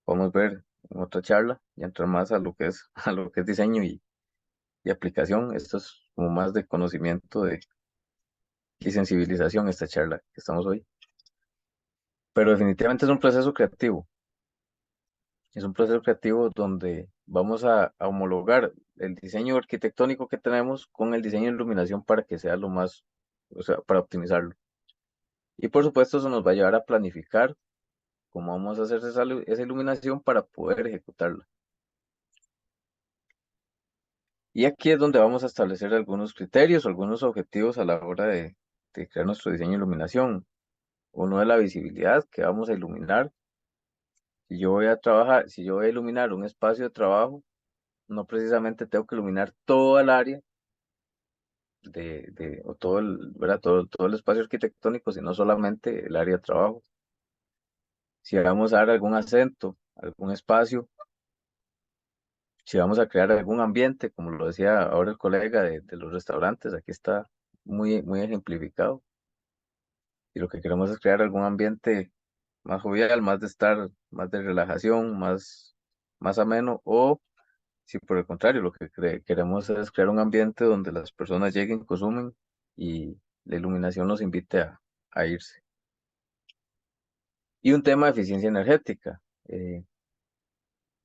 podamos ver en otra charla y entrar más a lo que es, a lo que es diseño y aplicación. Esto es como más de conocimiento y sensibilización esta charla que estamos hoy. Pero definitivamente es un proceso creativo. Es un proceso creativo donde vamos a homologar el diseño arquitectónico que tenemos con el diseño de iluminación para que sea lo más, o sea, para optimizarlo. Y por supuesto eso nos va a llevar a planificar cómo vamos a hacer esa iluminación para poder ejecutarla. Y aquí es donde vamos a establecer algunos criterios o algunos objetivos a la hora de crear nuestro diseño de iluminación. Uno es la visibilidad que vamos a iluminar. Si yo voy a trabajar, si yo voy a iluminar un espacio de trabajo, no precisamente tengo que iluminar toda el área o todo el, ¿verdad? Todo el espacio arquitectónico, sino solamente el área de trabajo. Si vamos a dar algún acento, algún espacio, si vamos a crear algún ambiente, como lo decía ahora el colega de los restaurantes, aquí está muy, muy ejemplificado. Y lo que queremos es crear algún ambiente más jovial, más de estar, más de relajación, más ameno, o si por el contrario, lo que queremos es crear un ambiente donde las personas lleguen, consumen y la iluminación nos invite a irse. Y un tema de eficiencia energética.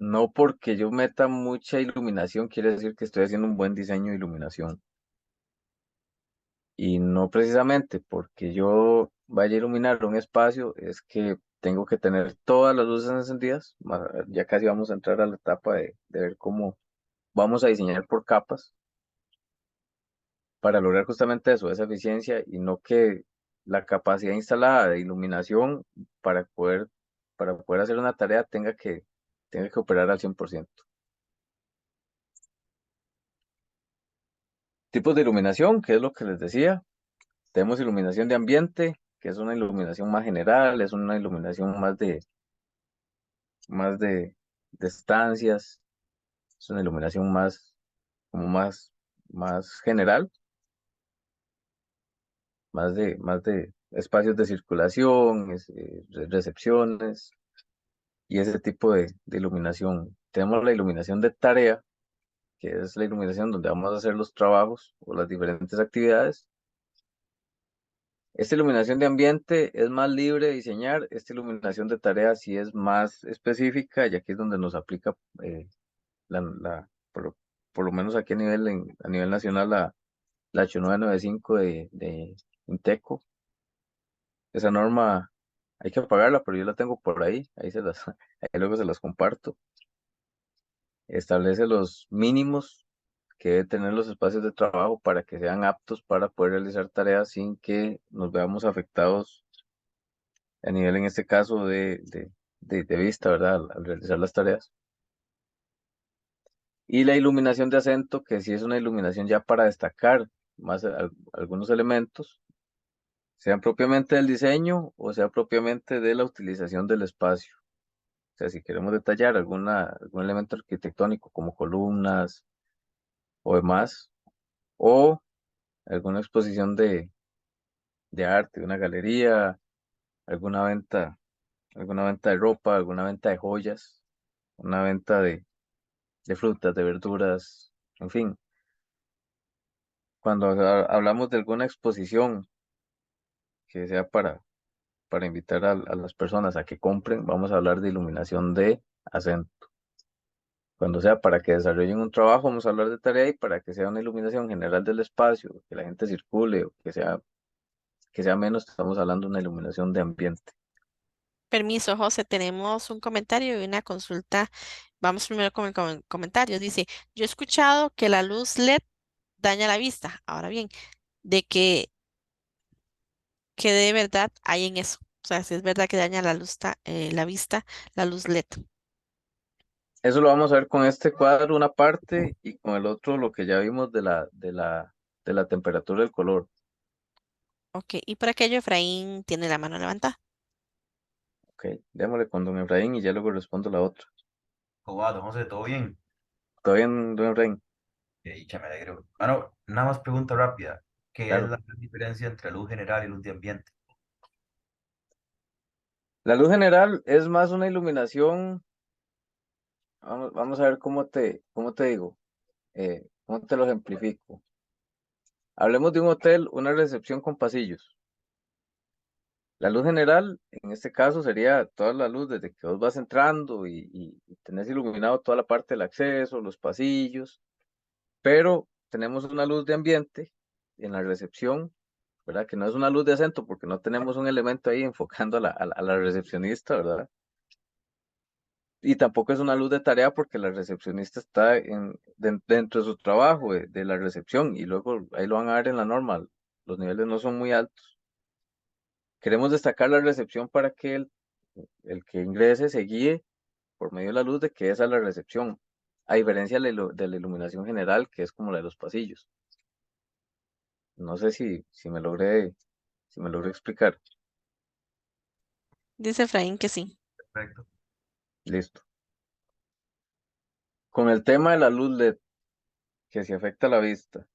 No porque yo meta mucha iluminación quiere decir que estoy haciendo un buen diseño de iluminación. Y no precisamente porque yo vaya a iluminar un espacio, es que tengo que tener todas las luces encendidas. Ya casi vamos a entrar a la etapa de ver cómo vamos a diseñar por capas para lograr justamente eso, esa eficiencia y no que la capacidad instalada de iluminación para poder, para poder hacer una tarea tenga que operar al 100%. Tipos de iluminación, que es lo que les decía. Tenemos iluminación de ambiente, que es una iluminación más general, es una iluminación más de estancias, es una iluminación como más general, más de espacios de circulación, recepciones y ese tipo de iluminación. Tenemos la iluminación de tarea, que es la iluminación donde vamos a hacer los trabajos o las diferentes actividades. Esta iluminación de ambiente es más libre de diseñar, esta iluminación de tareas sí es más específica, y aquí es donde nos aplica por lo menos aquí a nivel nacional la 8995 de Inteco. Esa norma hay que apagarla, pero yo la tengo por ahí ahí luego se las comparto. Establece los mínimos que deben tener los espacios de trabajo para que sean aptos para poder realizar tareas sin que nos veamos afectados a nivel, en este caso, de vista, ¿verdad? Al realizar las tareas. Y la iluminación de acento, que sí es una iluminación ya para destacar más algunos elementos, sean propiamente del diseño o sea propiamente de la utilización del espacio. O sea, si queremos detallar algún elemento arquitectónico como columnas o demás, o alguna exposición de arte, una galería, alguna venta, alguna venta de ropa, alguna venta de joyas, una venta de frutas, de verduras, en fin. Cuando hablamos de alguna exposición que sea para invitar a las personas a que compren, vamos a hablar de iluminación de acento. Cuando sea para que desarrollen un trabajo, vamos a hablar de tarea y para que sea una iluminación general del espacio, que la gente circule o que sea menos, estamos hablando de una iluminación de ambiente. Permiso, José, tenemos un comentario y una consulta. Vamos primero con el comentario. Dice, yo he escuchado que la luz LED daña la vista. Ahora bien, ¿de qué de verdad hay en eso? O sea, si es verdad que daña la vista, la luz LED. Eso lo vamos a ver con este cuadro una parte y con el otro lo que ya vimos de la temperatura del color. Ok, y por aquello Efraín tiene la mano levantada. Ok, démosle con don Efraín y ya luego respondo la otra. ¿Cómo va, don José? ¿Todo bien? ¿Todo bien, don Efraín? Dicha, me alegro. Bueno, nada más pregunta rápida. ¿Qué es Claro. la gran diferencia entre luz general y luz de ambiente? La luz general es más una iluminación. Vamos a ver cómo te digo, cómo te lo ejemplifico. Hablemos de un hotel, una recepción con pasillos. La luz general, en este caso, sería toda la luz desde que vos vas entrando y tenés iluminado toda la parte del acceso, los pasillos, pero tenemos una luz de ambiente en la recepción, ¿verdad? Que no es una luz de acento porque no tenemos un elemento ahí enfocando a la recepcionista, ¿verdad? Y tampoco es una luz de tarea porque la recepcionista está dentro de su trabajo, de la recepción, y luego ahí lo van a ver en la norma. Los niveles no son muy altos. Queremos destacar la recepción para que el que ingrese se guíe por medio de la luz de que esa es la recepción, a diferencia de la iluminación general, que es como la de los pasillos. No sé si me logré explicar. Dice Efraín que sí. Perfecto. Listo. Con el tema de la luz LED, que se afecta la vista,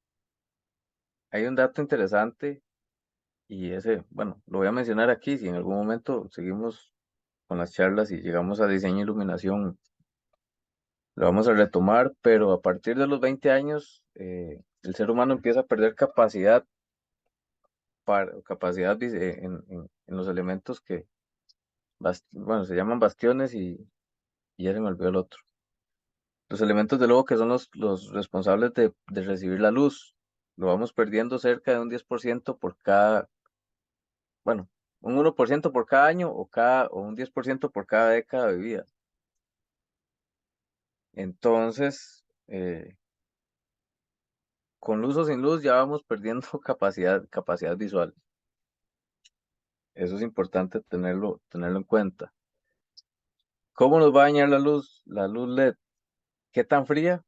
hay un dato interesante y ese, bueno, lo voy a mencionar aquí, si en algún momento seguimos con las charlas y llegamos a diseño e iluminación, lo vamos a retomar, pero a partir de los 20 años, el ser humano empieza a perder capacidad en los elementos que, bueno, se llaman bastiones y ya se me olvidó el otro. Los elementos de logo que son los responsables de recibir la luz, lo vamos perdiendo cerca de un 10% por cada, bueno, un 1% por cada año o un 10% por cada década de vida. Entonces, con luz o sin luz ya vamos perdiendo capacidad visual. Eso es importante tenerlo en cuenta. ¿Cómo nos va a dañar la luz? La luz LED. ¿Qué tan fría?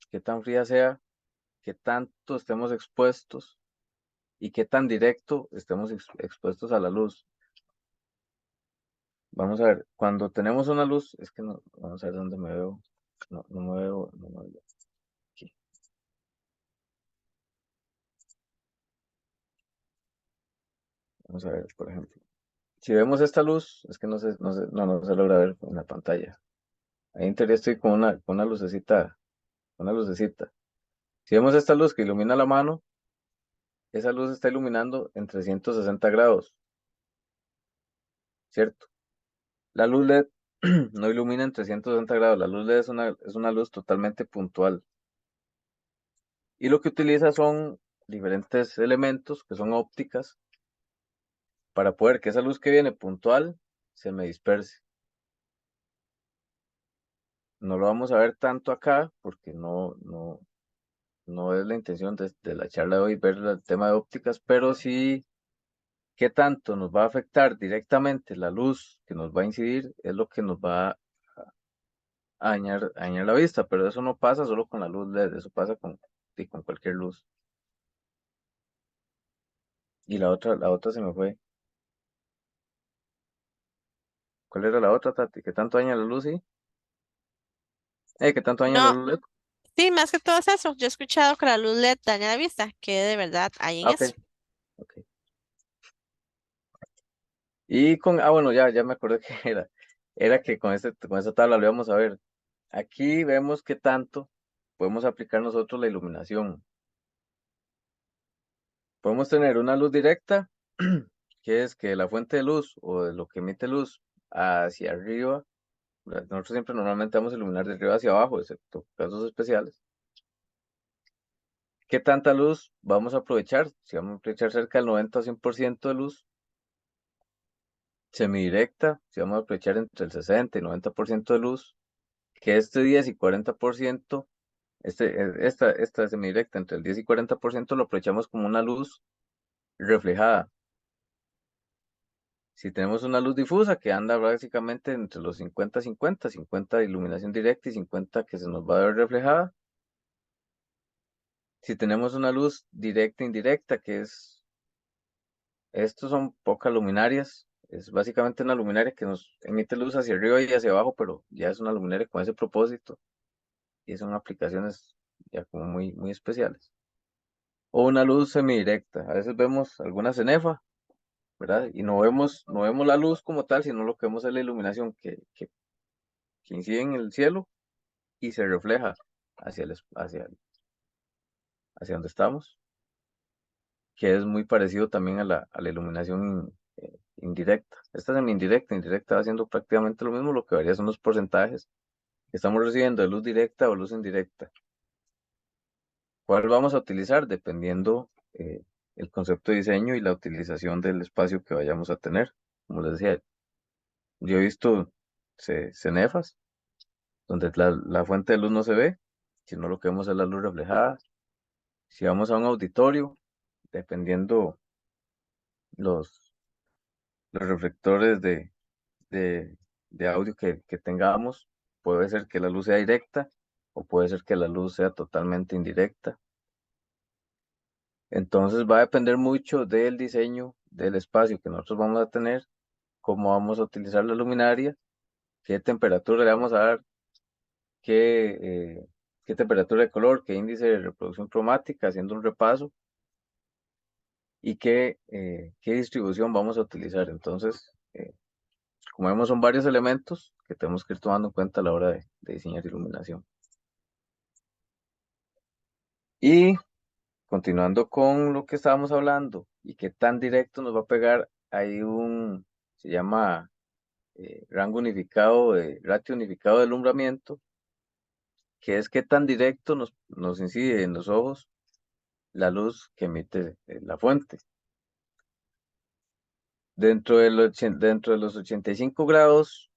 ¿Qué tan fría sea? ¿Qué tanto estemos expuestos? ¿Y qué tan directo estemos expuestos a la luz? Vamos a ver, cuando tenemos una luz, es que no, vamos a ver dónde me veo. No, no me veo aquí. Vamos a ver, por ejemplo. Si vemos esta luz, es que no se logra ver en la pantalla. Ahí en teoría estoy con una lucecita, una lucecita. Si vemos esta luz que ilumina la mano, esa luz está iluminando en 360 grados, ¿cierto? La luz LED no ilumina en 360 grados, la luz LED es una luz totalmente puntual. Y lo que utiliza son diferentes elementos que son ópticas para poder que esa luz que viene puntual se me disperse. No lo vamos a ver tanto acá porque no es la intención de la charla de hoy ver el tema de ópticas, pero sí qué tanto nos va a afectar directamente la luz que nos va a incidir es lo que nos va a dañar la vista, pero eso no pasa solo con la luz LED, eso pasa sí, con cualquier luz. Y la otra se me fue. ¿Cuál era la otra, Tati? ¿Qué tanto daña la luz, sí? ¿Qué tanto daña la No, luz LED? sí, más que todo es eso. Yo he escuchado que la luz LED daña la vista, que de verdad hay en Ah, ok, eso. ok. Bueno, ya me acordé que era que con esta tabla lo íbamos a ver. Aquí vemos qué tanto podemos aplicar nosotros la iluminación. Podemos tener una luz directa, que es que la fuente de luz o de lo que emite luz hacia arriba. Nosotros siempre normalmente vamos a iluminar de arriba hacia abajo, excepto casos especiales. ¿Qué tanta luz vamos a aprovechar? Si vamos a aprovechar cerca del 90 o 100% de luz semidirecta, si vamos a aprovechar entre el 60 y 90% de luz, que este 10 y 40%, esta semidirecta entre el 10 y 40% lo aprovechamos como una luz reflejada. Si tenemos una luz difusa que anda básicamente entre los 50-50, 50 de iluminación directa y 50 que se nos va a ver reflejada. Si tenemos una luz directa e indirecta, estos son pocas luminarias, es básicamente una luminaria que nos emite luz hacia arriba y hacia abajo, pero ya es una luminaria con ese propósito y son aplicaciones ya como muy especiales. O una luz semidirecta, a veces vemos alguna cenefa, ¿verdad? Y no vemos la luz como tal, sino lo que vemos es la iluminación que incide en el cielo y se refleja hacia donde estamos, que es muy parecido también a a la iluminación indirecta. Esta indirecta va haciendo prácticamente lo mismo, lo que varía son los porcentajes que estamos recibiendo de luz directa o luz indirecta. ¿Cuál vamos a utilizar? Dependiendo el concepto de diseño y la utilización del espacio que vayamos a tener. Como les decía, yo he visto cenefas donde la fuente de luz no se ve, sino lo que vemos es la luz reflejada. Si vamos a un auditorio, dependiendo los reflectores de audio que tengamos. Puede ser que la luz sea directa o puede ser que la luz sea totalmente indirecta. Entonces va a depender mucho del diseño del espacio que nosotros vamos a tener, cómo vamos a utilizar la luminaria, qué temperatura le vamos a dar, qué temperatura de color, qué índice de reproducción cromática, haciendo un repaso, y qué distribución vamos a utilizar. Entonces, como vemos, son varios elementos que tenemos que ir tomando en cuenta a la hora de diseñar iluminación. Y continuando con lo que estábamos hablando y qué tan directo nos va a pegar, se llama rango unificado, ratio unificado de alumbramiento, que es qué tan directo nos incide en los ojos la luz que emite la fuente. Dentro de los 85 grados,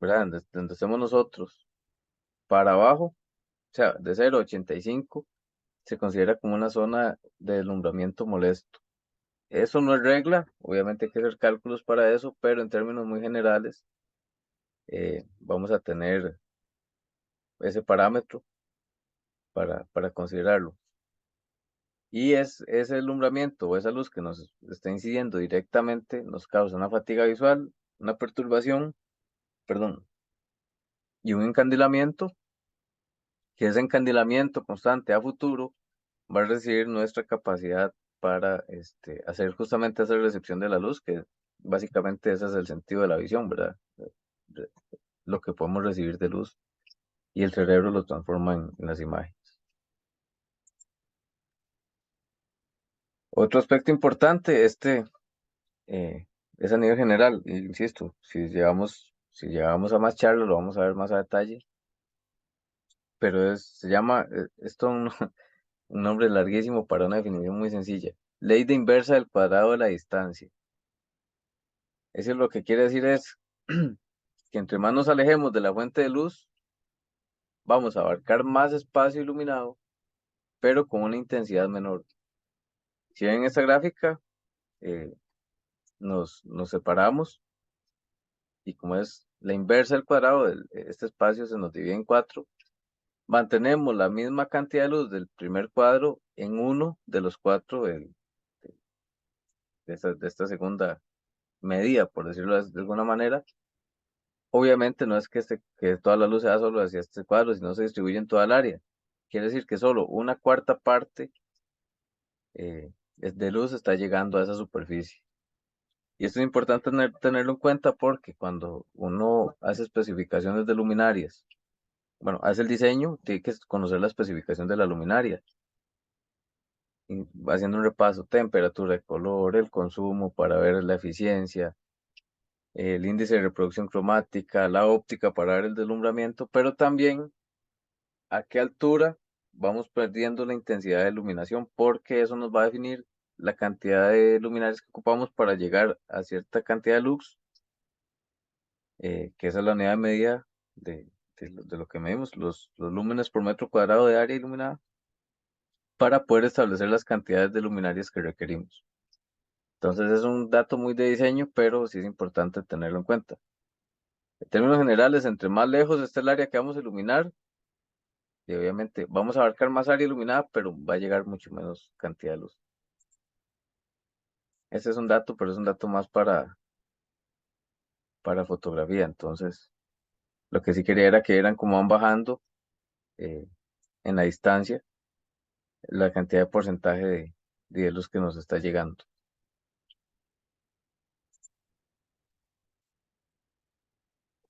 ¿verdad? Donde estemos nosotros, para abajo, o sea, de 0 a 85, se considera como una zona de alumbramiento molesto. Eso no es regla, obviamente hay que hacer cálculos para eso, pero en términos muy generales, vamos a tener ese parámetro para considerarlo. Y ese alumbramiento o esa luz que nos está incidiendo directamente nos causa una fatiga visual, una perturbación, perdón, y un encandilamiento, que ese encandilamiento constante a futuro va a recibir nuestra capacidad para hacer justamente esa recepción de la luz, que básicamente ese es el sentido de la visión, ¿verdad? Re- Lo que podemos recibir de luz y el cerebro lo transforma en las imágenes. Otro aspecto importante, eh, es a nivel general, e insisto, si llegamos a más charlas lo vamos a ver más a detalle, pero se llama, esto un, un nombre larguísimo para una definición muy sencilla. Ley de inversa del cuadrado de la distancia. Eso lo que quiere decir es que entre más nos alejemos de la fuente de luz, vamos a abarcar más espacio iluminado, pero con una intensidad menor. Si ven esta gráfica, eh, nos separamos y como es la inversa del cuadrado, este espacio se nos divide en cuatro. Mantenemos la misma cantidad de luz del primer cuadro en uno de los cuatro de esta segunda medida, por decirlo de alguna manera. Obviamente no es que toda la luz sea solo hacia este cuadro, sino se distribuye en toda el área. Quiere decir que solo una cuarta parte de luz está llegando a esa superficie. Y esto es importante tenerlo en cuenta porque cuando uno hace especificaciones de luminarias, bueno, hace el diseño, tiene que conocer la especificación de la luminaria. Y haciendo un repaso, temperatura de color, el consumo para ver la eficiencia, el índice de reproducción cromática, la óptica para ver el deslumbramiento, pero también a qué altura vamos perdiendo la intensidad de iluminación, porque eso nos va a definir la cantidad de luminarias que ocupamos para llegar a cierta cantidad de lux, que esa es la unidad de medida de lo que medimos, los lúmenes por metro cuadrado de área iluminada, para poder establecer las cantidades de luminarias que requerimos. Entonces es un dato muy de diseño, pero sí es importante tenerlo en cuenta. En términos generales, entre más lejos esté el área que vamos a iluminar, y obviamente vamos a abarcar más área iluminada, pero va a llegar mucho menos cantidad de luz. Ese es un dato, pero es un dato más para fotografía. Entonces, lo que sí quería era que eran como van bajando eh, en la distancia la cantidad de porcentaje de luz que nos está llegando.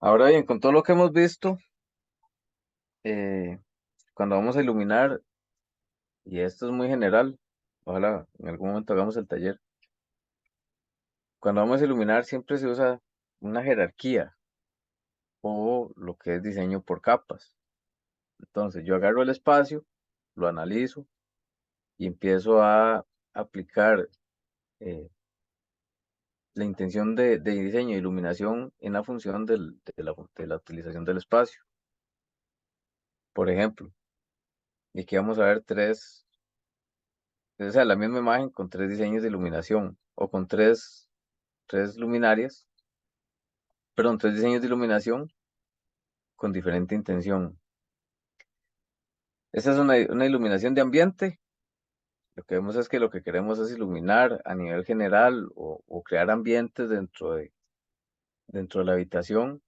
Ahora bien, con todo lo que hemos visto, eh, cuando vamos a iluminar, y esto es muy general, ojalá en algún momento hagamos el taller, cuando vamos a iluminar siempre se usa una jerarquía o lo que es diseño por capas. Entonces yo agarro el espacio, lo analizo y empiezo a aplicar eh, la intención de diseño e iluminación en la función de la utilización del espacio. Por ejemplo, y aquí vamos a ver o sea, la misma imagen con tres diseños de iluminación o con tres luminarias perdón, 3 diseños de iluminación con diferente intención. Esta es una iluminación de ambiente. Lo que vemos es que lo que queremos es iluminar a nivel general o crear ambientes dentro de la habitación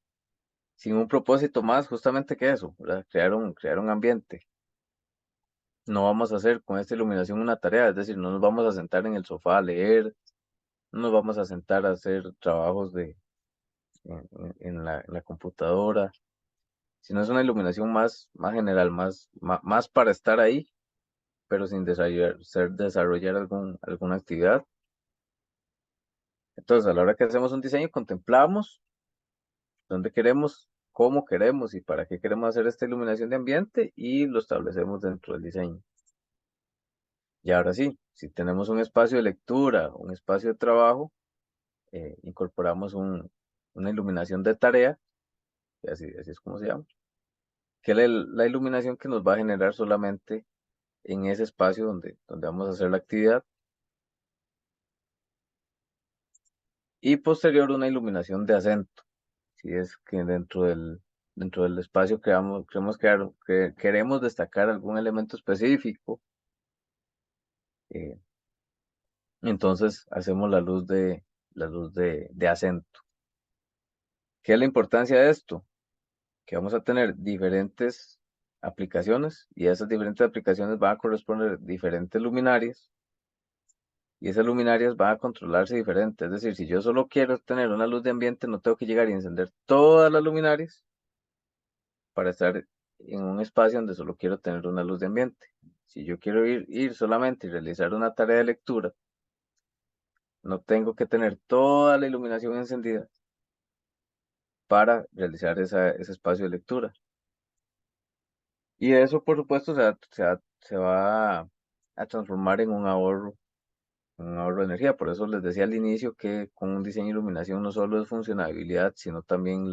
sin un propósito más justamente que eso, ¿verdad? Crear un ambiente. No vamos a hacer con esta iluminación una tarea, es decir, no nos vamos a sentar en el sofá a leer, no nos vamos a sentar a hacer trabajos en la computadora, sino es una iluminación más general, más para estar ahí, pero sin desarrollar alguna actividad. Entonces, a la hora que hacemos un diseño, contemplamos dónde queremos, cómo queremos y para qué queremos hacer esta iluminación de ambiente y lo establecemos dentro del diseño. Y ahora sí, si tenemos un espacio de lectura, un espacio de trabajo, incorporamos una iluminación de tarea, que así es como se llama, que es la iluminación que nos va a generar solamente en ese espacio donde vamos a hacer la actividad. Y posterior una iluminación de acento, si es que dentro del espacio queremos destacar algún elemento específico, eh, entonces hacemos la luz de acento. ¿Qué es la importancia de esto? Que vamos a tener diferentes aplicaciones y esas diferentes aplicaciones van a corresponder diferentes luminarias y esas luminarias van a controlarse diferente. Es decir, si yo solo quiero tener una luz de ambiente, no tengo que llegar y encender todas las luminarias para estar en un espacio donde solo quiero tener una luz de ambiente. Si yo quiero ir solamente y realizar una tarea de lectura, no tengo que tener toda la iluminación encendida para realizar ese espacio de lectura. Y eso, por supuesto, se va a transformar en un ahorro de energía. Por eso les decía al inicio que con un diseño de iluminación no solo es funcionabilidad, sino también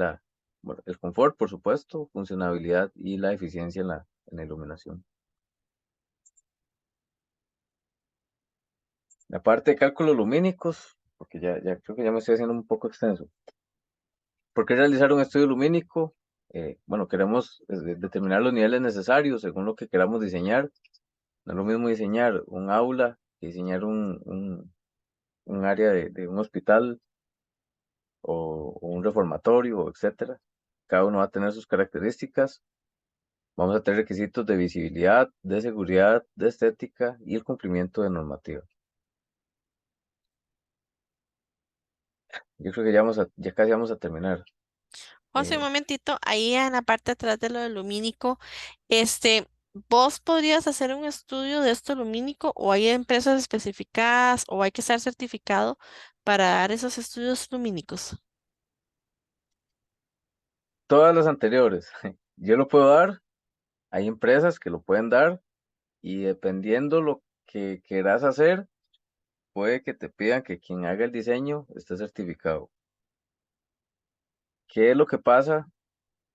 bueno, el confort, por supuesto, funcionabilidad y la eficiencia en la iluminación. La parte de cálculos lumínicos, porque ya creo que ya me estoy haciendo un poco extenso. ¿Por qué realizar un estudio lumínico? Bueno, queremos determinar los niveles necesarios según lo que queramos diseñar. No es lo mismo diseñar un aula que diseñar un área de un hospital o un reformatorio, etcétera. Cada uno va a tener sus características. Vamos a tener requisitos de visibilidad, de seguridad, de estética y el cumplimiento de normativa. Yo creo que ya casi vamos a terminar. José, un Eh, momentito, ahí en la parte de atrás de lo del lumínico, este, ¿vos podrías hacer un estudio de esto lumínico o hay empresas especificadas o hay que estar certificado para dar esos estudios lumínicos? Todas las anteriores, yo lo puedo dar, hay empresas que lo pueden dar y dependiendo lo que quieras hacer, puede que te pidan que quien haga el diseño esté certificado. ¿Qué es lo que pasa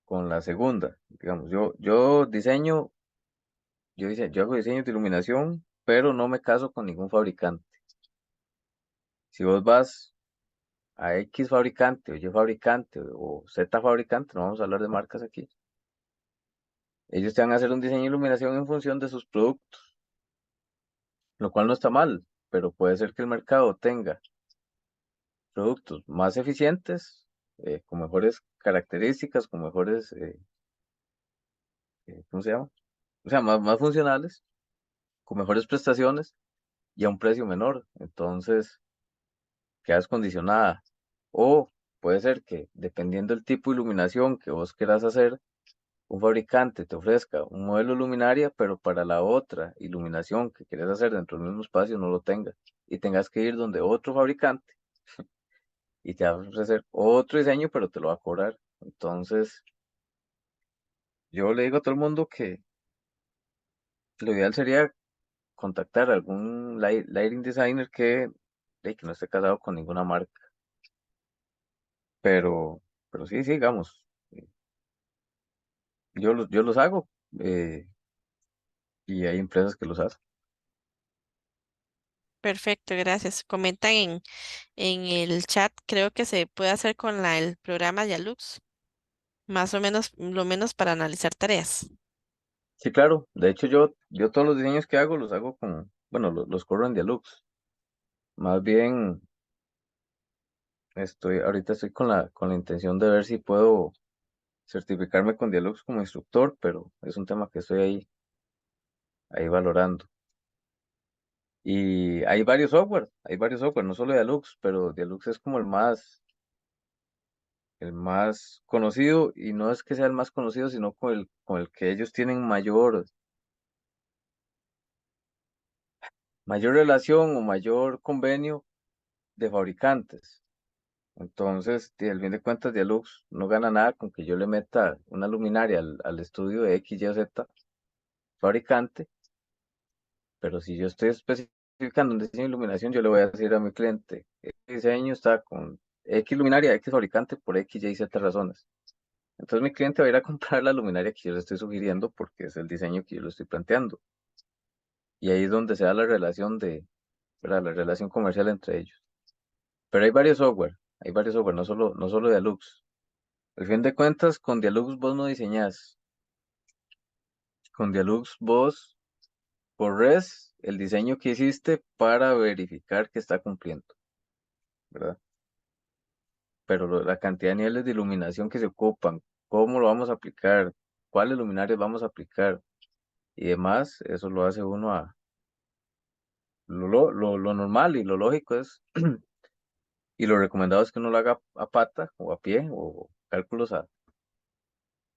con la segunda? Digamos, yo hago diseño de iluminación, pero no me caso con ningún fabricante. Si vos vas a X fabricante o Y fabricante o Z fabricante, no vamos a hablar de marcas aquí, ellos te van a hacer un diseño de iluminación en función de sus productos, lo cual no está mal, pero puede ser que el mercado tenga productos más eficientes, con mejores características, con mejores, ¿cómo se llama? O sea, más funcionales, con mejores prestaciones y a un precio menor. Entonces, quedas condicionada. O puede ser que, dependiendo del tipo de iluminación que vos quieras hacer, un fabricante te ofrezca un modelo de luminaria, pero para la otra iluminación que quieres hacer dentro del mismo espacio no lo tenga. Y tengas que ir donde otro fabricante y te va a ofrecer otro diseño, pero te lo va a cobrar. Entonces, yo le digo a todo el mundo que lo ideal sería contactar a algún lighting designer que no esté casado con ninguna marca. Pero, pero sí, sí, digamos, yo los hago, y hay empresas que los hacen. Perfecto, gracias. Comentan en el chat, creo que se puede hacer con el programa Dialux, más o menos, lo menos para analizar tareas. Sí, claro. De hecho, yo todos los diseños que hago los hago con, bueno, los corro en Dialux. Más bien, ahorita estoy con la intención de ver si puedo certificarme con Dialux como instructor, pero es un tema que estoy ahí valorando. Y hay varios software, no solo Dialux, pero Dialux es como el más conocido, y no es que sea el más conocido, sino con el que ellos tienen mayor relación o mayor convenio de fabricantes. Entonces, al fin de cuentas, Dialux no gana nada con que yo le meta una luminaria al estudio de X, Y o Z fabricante, pero si yo estoy especificando un diseño de iluminación, yo le voy a decir a mi cliente, este diseño está con X luminaria, X fabricante por X, Y, Z razones. Entonces mi cliente va a ir a comprar la luminaria que yo le estoy sugiriendo porque es el diseño que yo le estoy planteando. Y ahí es donde se da la relación ¿verdad? La relación comercial entre ellos. Pero hay varios software, no solo Dialux. Al fin de cuentas, con Dialux vos no diseñás. Con Dialux vos corres el diseño que hiciste para verificar que está cumpliendo, ¿verdad? Pero la cantidad de niveles de iluminación que se ocupan, cómo lo vamos a aplicar, cuáles luminarias vamos a aplicar y demás, eso lo hace uno lo normal y lo lógico es, y lo recomendado es que uno lo haga a pata o a pie o cálculos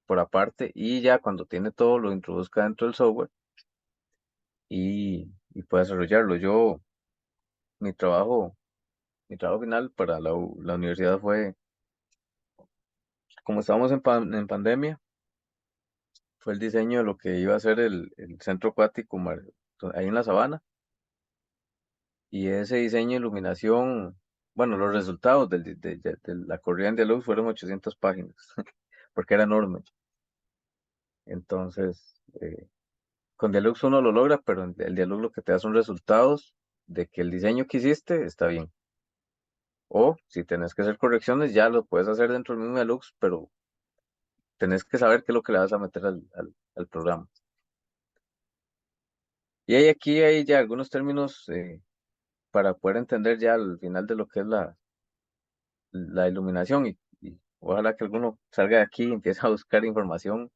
por aparte, y ya cuando tiene todo lo introduzca dentro del software y pueda desarrollarlo. Mi trabajo, mi trabajo final para la universidad fue, como estábamos en pandemia, fue el diseño de lo que iba a ser el centro acuático ahí en la sabana. Y ese diseño de iluminación, bueno, los resultados de la corriente de luz fueron 800 páginas, porque era enorme. Entonces, con Dialux uno lo logra, pero el Dialux lo que te da son resultados de que el diseño que hiciste está bien. O si tenés que hacer correcciones, ya lo puedes hacer dentro del mismo Dialux, pero tenés que saber qué es lo que le vas a meter al programa. Y aquí hay ya algunos términos para poder entender ya al final de lo que es la iluminación, y ojalá que alguno salga de aquí y empiece a buscar información.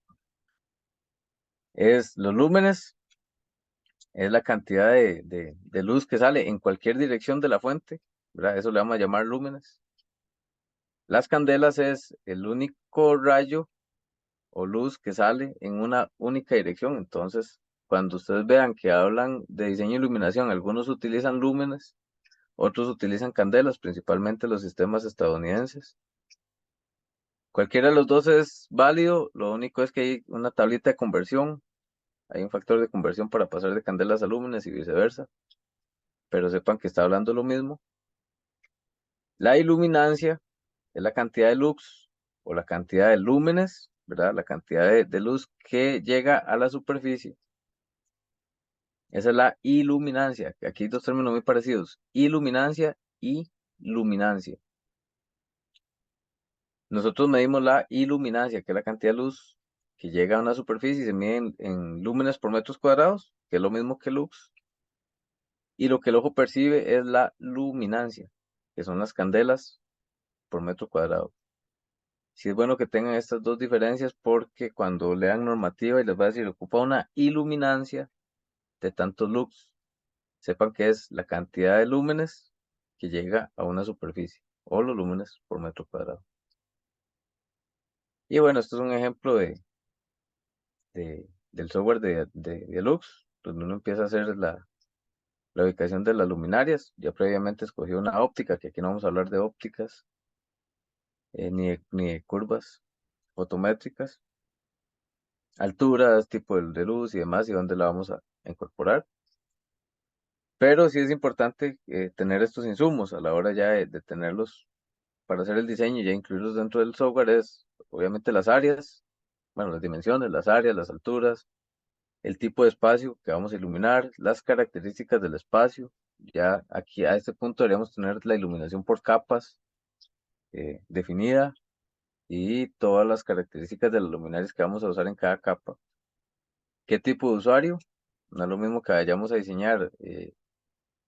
Es los lúmenes, es la cantidad de luz que sale en cualquier dirección de la fuente, ¿verdad? Eso le vamos a llamar lúmenes. Las candelas es el único rayo o luz que sale en una única dirección. Entonces, cuando ustedes vean que hablan de diseño de iluminación, algunos utilizan lúmenes, otros utilizan candelas, principalmente los sistemas estadounidenses. Cualquiera de los dos es válido, lo único es que hay una tablita de conversión, hay un factor de conversión para pasar de candelas a lúmenes y viceversa, pero sepan que está hablando lo mismo. La iluminancia es la cantidad de lux o la cantidad de lúmenes, ¿verdad? La cantidad de luz que llega a la superficie. Esa es la iluminancia. Aquí hay dos términos muy parecidos, iluminancia y luminancia. Nosotros medimos la iluminancia, que es la cantidad de luz que llega a una superficie y se mide en lúmenes por metros cuadrados, que es lo mismo que lux. Y lo que el ojo percibe es la luminancia, que son las candelas por metro cuadrado. Sí es bueno que tengan estas dos diferencias porque cuando lean normativa y les va a decir ocupa una iluminancia de tantos lux, sepan que es la cantidad de lúmenes que llega a una superficie o los lúmenes por metro cuadrado. Y bueno, esto es un ejemplo del software de Lux, donde uno empieza a hacer la ubicación de las luminarias. Ya previamente escogí una óptica, que aquí no vamos a hablar de ópticas, ni de curvas fotométricas, alturas, tipo de luz y demás, y dónde la vamos a incorporar. Pero sí es importante tener estos insumos a la hora ya de tenerlos para hacer el diseño y ya incluirlos dentro del software. Es obviamente las áreas, bueno, las dimensiones, las áreas, las alturas, el tipo de espacio que vamos a iluminar, las características del espacio, Ya aquí a este punto deberíamos tener la iluminación por capas definida y todas las características de los luminarias que vamos a usar en cada capa. ¿Qué tipo de usuario? No es lo mismo que vayamos a diseñar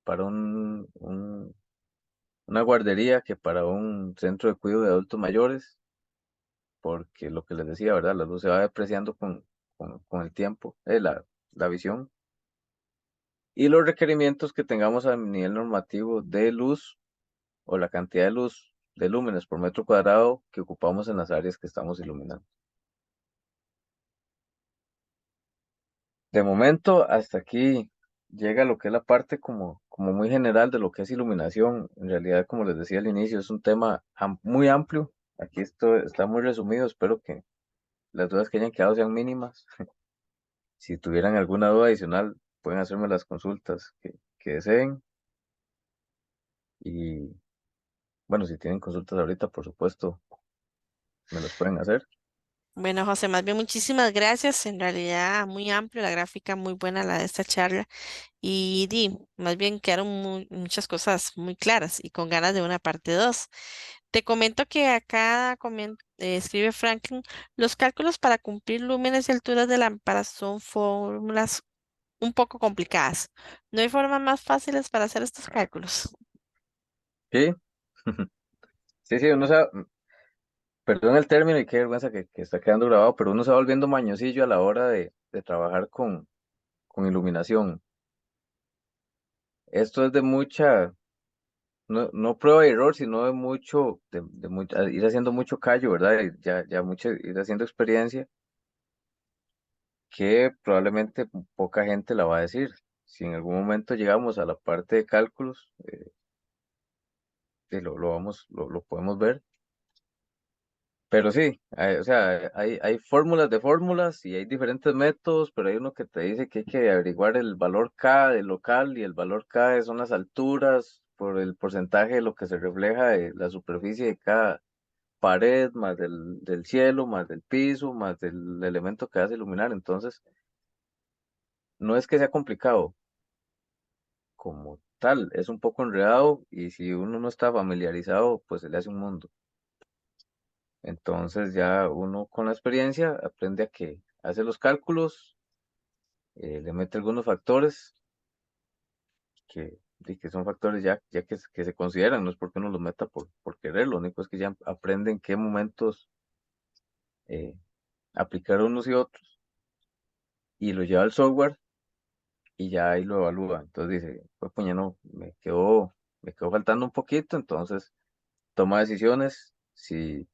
para una guardería que para un centro de cuidado de adultos mayores, porque lo que les decía, ¿verdad? La luz se va depreciando con el tiempo, la visión. Y los requerimientos que tengamos a nivel normativo de luz o la cantidad de luz de lúmenes por metro cuadrado que ocupamos en las áreas que estamos iluminando. De momento, hasta aquí llega lo que es la parte como muy general de lo que es iluminación. En realidad, como les decía al inicio, es un tema muy amplio. Aquí esto está muy resumido. Espero que las dudas que hayan quedado sean mínimas. Si tuvieran alguna duda adicional, pueden hacerme las consultas que deseen. Y bueno, si tienen consultas ahorita, por supuesto, me las pueden hacer. Bueno, José, más bien muchísimas gracias. En realidad, muy amplio, la gráfica muy buena la de esta charla. Y más bien quedaron muchas cosas muy claras y con ganas de una parte 2. Te comento que acá escribe Franklin, los cálculos para cumplir lúmenes y alturas de lámparas son fórmulas un poco complicadas. ¿No hay formas más fáciles para hacer estos cálculos? Sí, sí, sí, perdón el término y qué vergüenza que está quedando grabado, pero uno se va volviendo mañosillo a la hora de trabajar con iluminación. Esto es de mucha, no prueba y error, sino de mucho, ir haciendo mucho callo, ¿verdad? Y ya mucho, ir haciendo experiencia que probablemente poca gente la va a decir. Si en algún momento llegamos a la parte de cálculos, lo podemos ver. Pero sí, o sea, hay fórmulas de fórmulas y hay diferentes métodos, pero hay uno que te dice que hay que averiguar el valor K del local y el valor K son las alturas por el porcentaje de lo que se refleja de la superficie de cada pared, más del cielo, más del piso, más del elemento que hace iluminar. Entonces, no es que sea complicado como tal, es un poco enredado y si uno no está familiarizado, pues se le hace un mundo. Entonces ya uno con la experiencia aprende a que hace los cálculos, le mete algunos factores que son factores ya que se consideran, no es porque uno los meta por querer, lo único es que ya aprende en qué momentos eh, aplicar unos y otros y lo lleva al software y ya ahí lo evalúa. Entonces dice, pues puña, no, me quedó faltando un poquito, entonces toma decisiones, si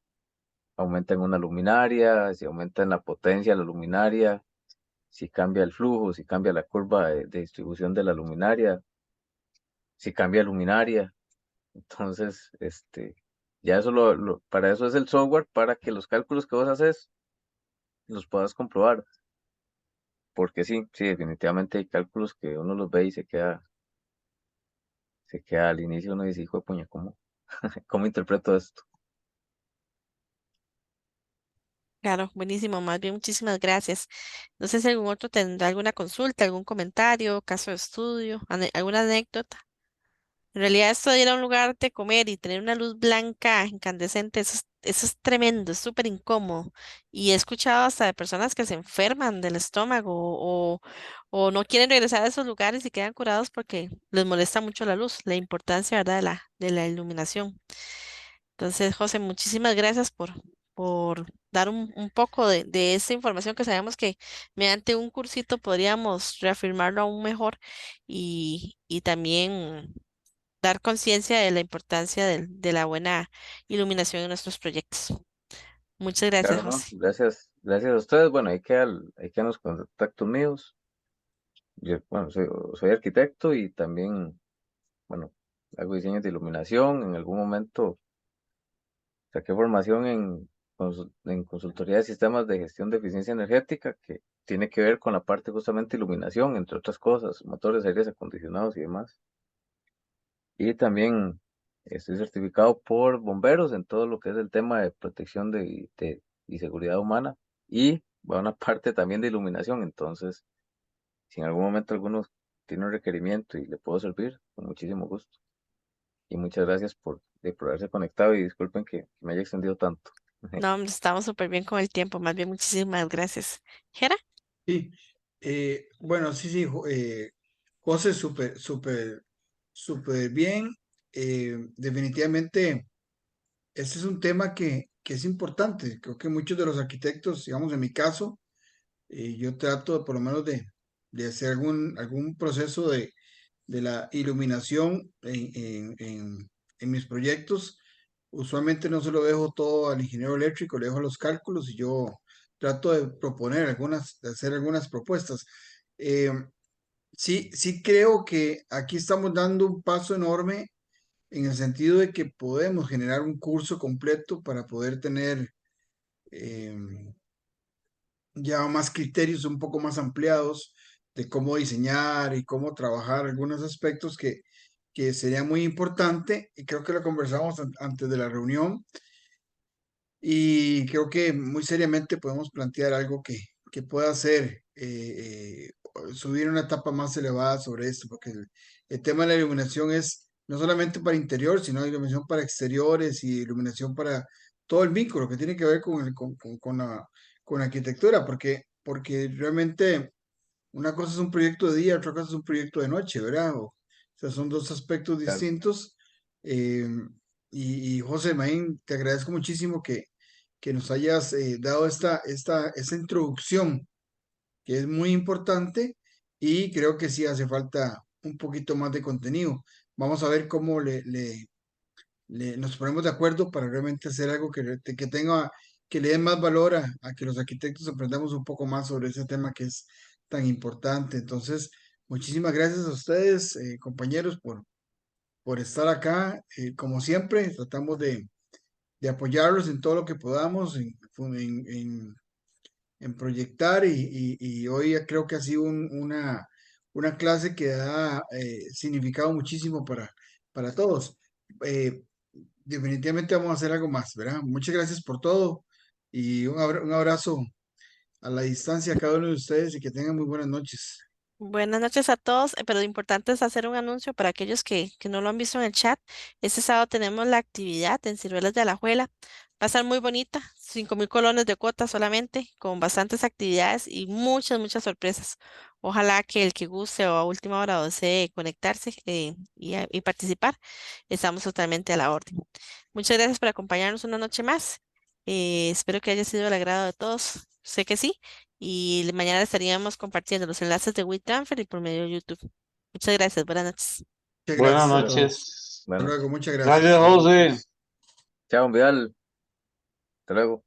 aumentan una luminaria, si aumentan la potencia de la luminaria, si cambia el flujo, si cambia la curva de distribución de la luminaria, si cambia luminaria. Entonces, ya eso para eso es el software, para que los cálculos que vos haces los puedas comprobar. Porque sí, sí, definitivamente hay cálculos que uno los ve y se queda al inicio, uno dice, hijo de puña, ¿cómo interpreto esto? Claro, buenísimo, más bien muchísimas gracias. No sé si algún otro tendrá alguna consulta, algún comentario, caso de estudio, alguna anécdota. En realidad esto de ir a un lugar de comer y tener una luz blanca incandescente, eso es tremendo, es súper incómodo. Y he escuchado hasta de personas que se enferman del estómago o no quieren regresar a esos lugares y quedan curados porque les molesta mucho la luz, la importancia, ¿verdad?, de la iluminación. Entonces, José, muchísimas gracias por dar un poco de esa información que sabemos que mediante un cursito podríamos reafirmarlo aún mejor y también dar conciencia de la importancia de la buena iluminación en nuestros proyectos. Muchas gracias, Claro, ¿no? José. Gracias a ustedes. Bueno, ahí quedan los contactos míos. Yo, bueno, soy arquitecto y también, bueno, hago diseños de iluminación. En algún momento saqué formación en consultoría de sistemas de gestión de eficiencia energética, que tiene que ver con la parte justamente iluminación, entre otras cosas, motores, aires acondicionados y demás. Y también estoy certificado por bomberos en todo lo que es el tema de protección y seguridad humana y va una parte también de iluminación. Entonces, si en algún momento alguno tiene un requerimiento y le puedo servir, con muchísimo gusto. Y muchas gracias por haberse conectado y disculpen que me haya extendido tanto. No, hombre, estamos súper bien con el tiempo, más bien muchísimas gracias. Jera, Sí, bueno, sí, sí, José, súper bien. Definitivamente, este es un tema que es importante. Creo que muchos de los arquitectos, digamos, en mi caso, yo trato por lo menos de hacer algún proceso de la iluminación en mis proyectos. Usualmente no se lo dejo todo al ingeniero eléctrico, le dejo los cálculos y yo trato de proponer de hacer algunas propuestas. Eh, sí, sí creo que aquí estamos dando un paso enorme en el sentido de que podemos generar un curso completo para poder tener ya más criterios un poco más ampliados de cómo diseñar y cómo trabajar algunos aspectos que sería muy importante y creo que lo conversamos antes de la reunión y creo que muy seriamente podemos plantear algo que pueda hacer subir una etapa más elevada sobre esto, porque el tema de la iluminación es no solamente para interior, sino iluminación para exteriores y iluminación para todo el vínculo que tiene que ver con la arquitectura, porque realmente una cosa es un proyecto de día, otra cosa es un proyecto de noche, ¿verdad? O sea, son dos aspectos Claro, distintos. eh, y José Maín, te agradezco muchísimo que nos hayas dado esta introducción, que es muy importante y creo que sí hace falta un poquito más de contenido. Vamos a ver cómo nos ponemos de acuerdo para realmente hacer algo que tenga, que le dé más valor a que los arquitectos aprendamos un poco más sobre ese tema que es tan importante. Entonces, muchísimas gracias a ustedes, compañeros, por estar acá. Como siempre, tratamos de apoyarlos en todo lo que podamos, en proyectar y hoy ya creo que ha sido una clase que ha significado muchísimo para todos. Eh, Definitivamente vamos a hacer algo más, ¿verdad? Muchas gracias por todo y un abrazo a la distancia a cada uno de ustedes y que tengan muy buenas noches. buenas noches a todos, pero lo importante es hacer un anuncio para aquellos que no lo han visto en el chat. Este sábado tenemos la actividad en Ciruelas de Alajuela. Va a estar muy bonita, 5.000 colones de cuota solamente, con bastantes actividades y muchas sorpresas. Ojalá que el que guste o a última hora desee conectarse y participar, estamos totalmente a la orden. Muchas gracias por acompañarnos una noche más. Espero que haya sido del agrado de todos. Sé que sí. Y mañana estaríamos compartiendo los enlaces de WeTransfer y por medio de YouTube. Muchas gracias. Buenas noches. Muchas Buenas gracias hasta a luego. todos. noches. Hasta Bueno, luego, muchas Gracias, gracias. José. chao, Vidal, hasta luego.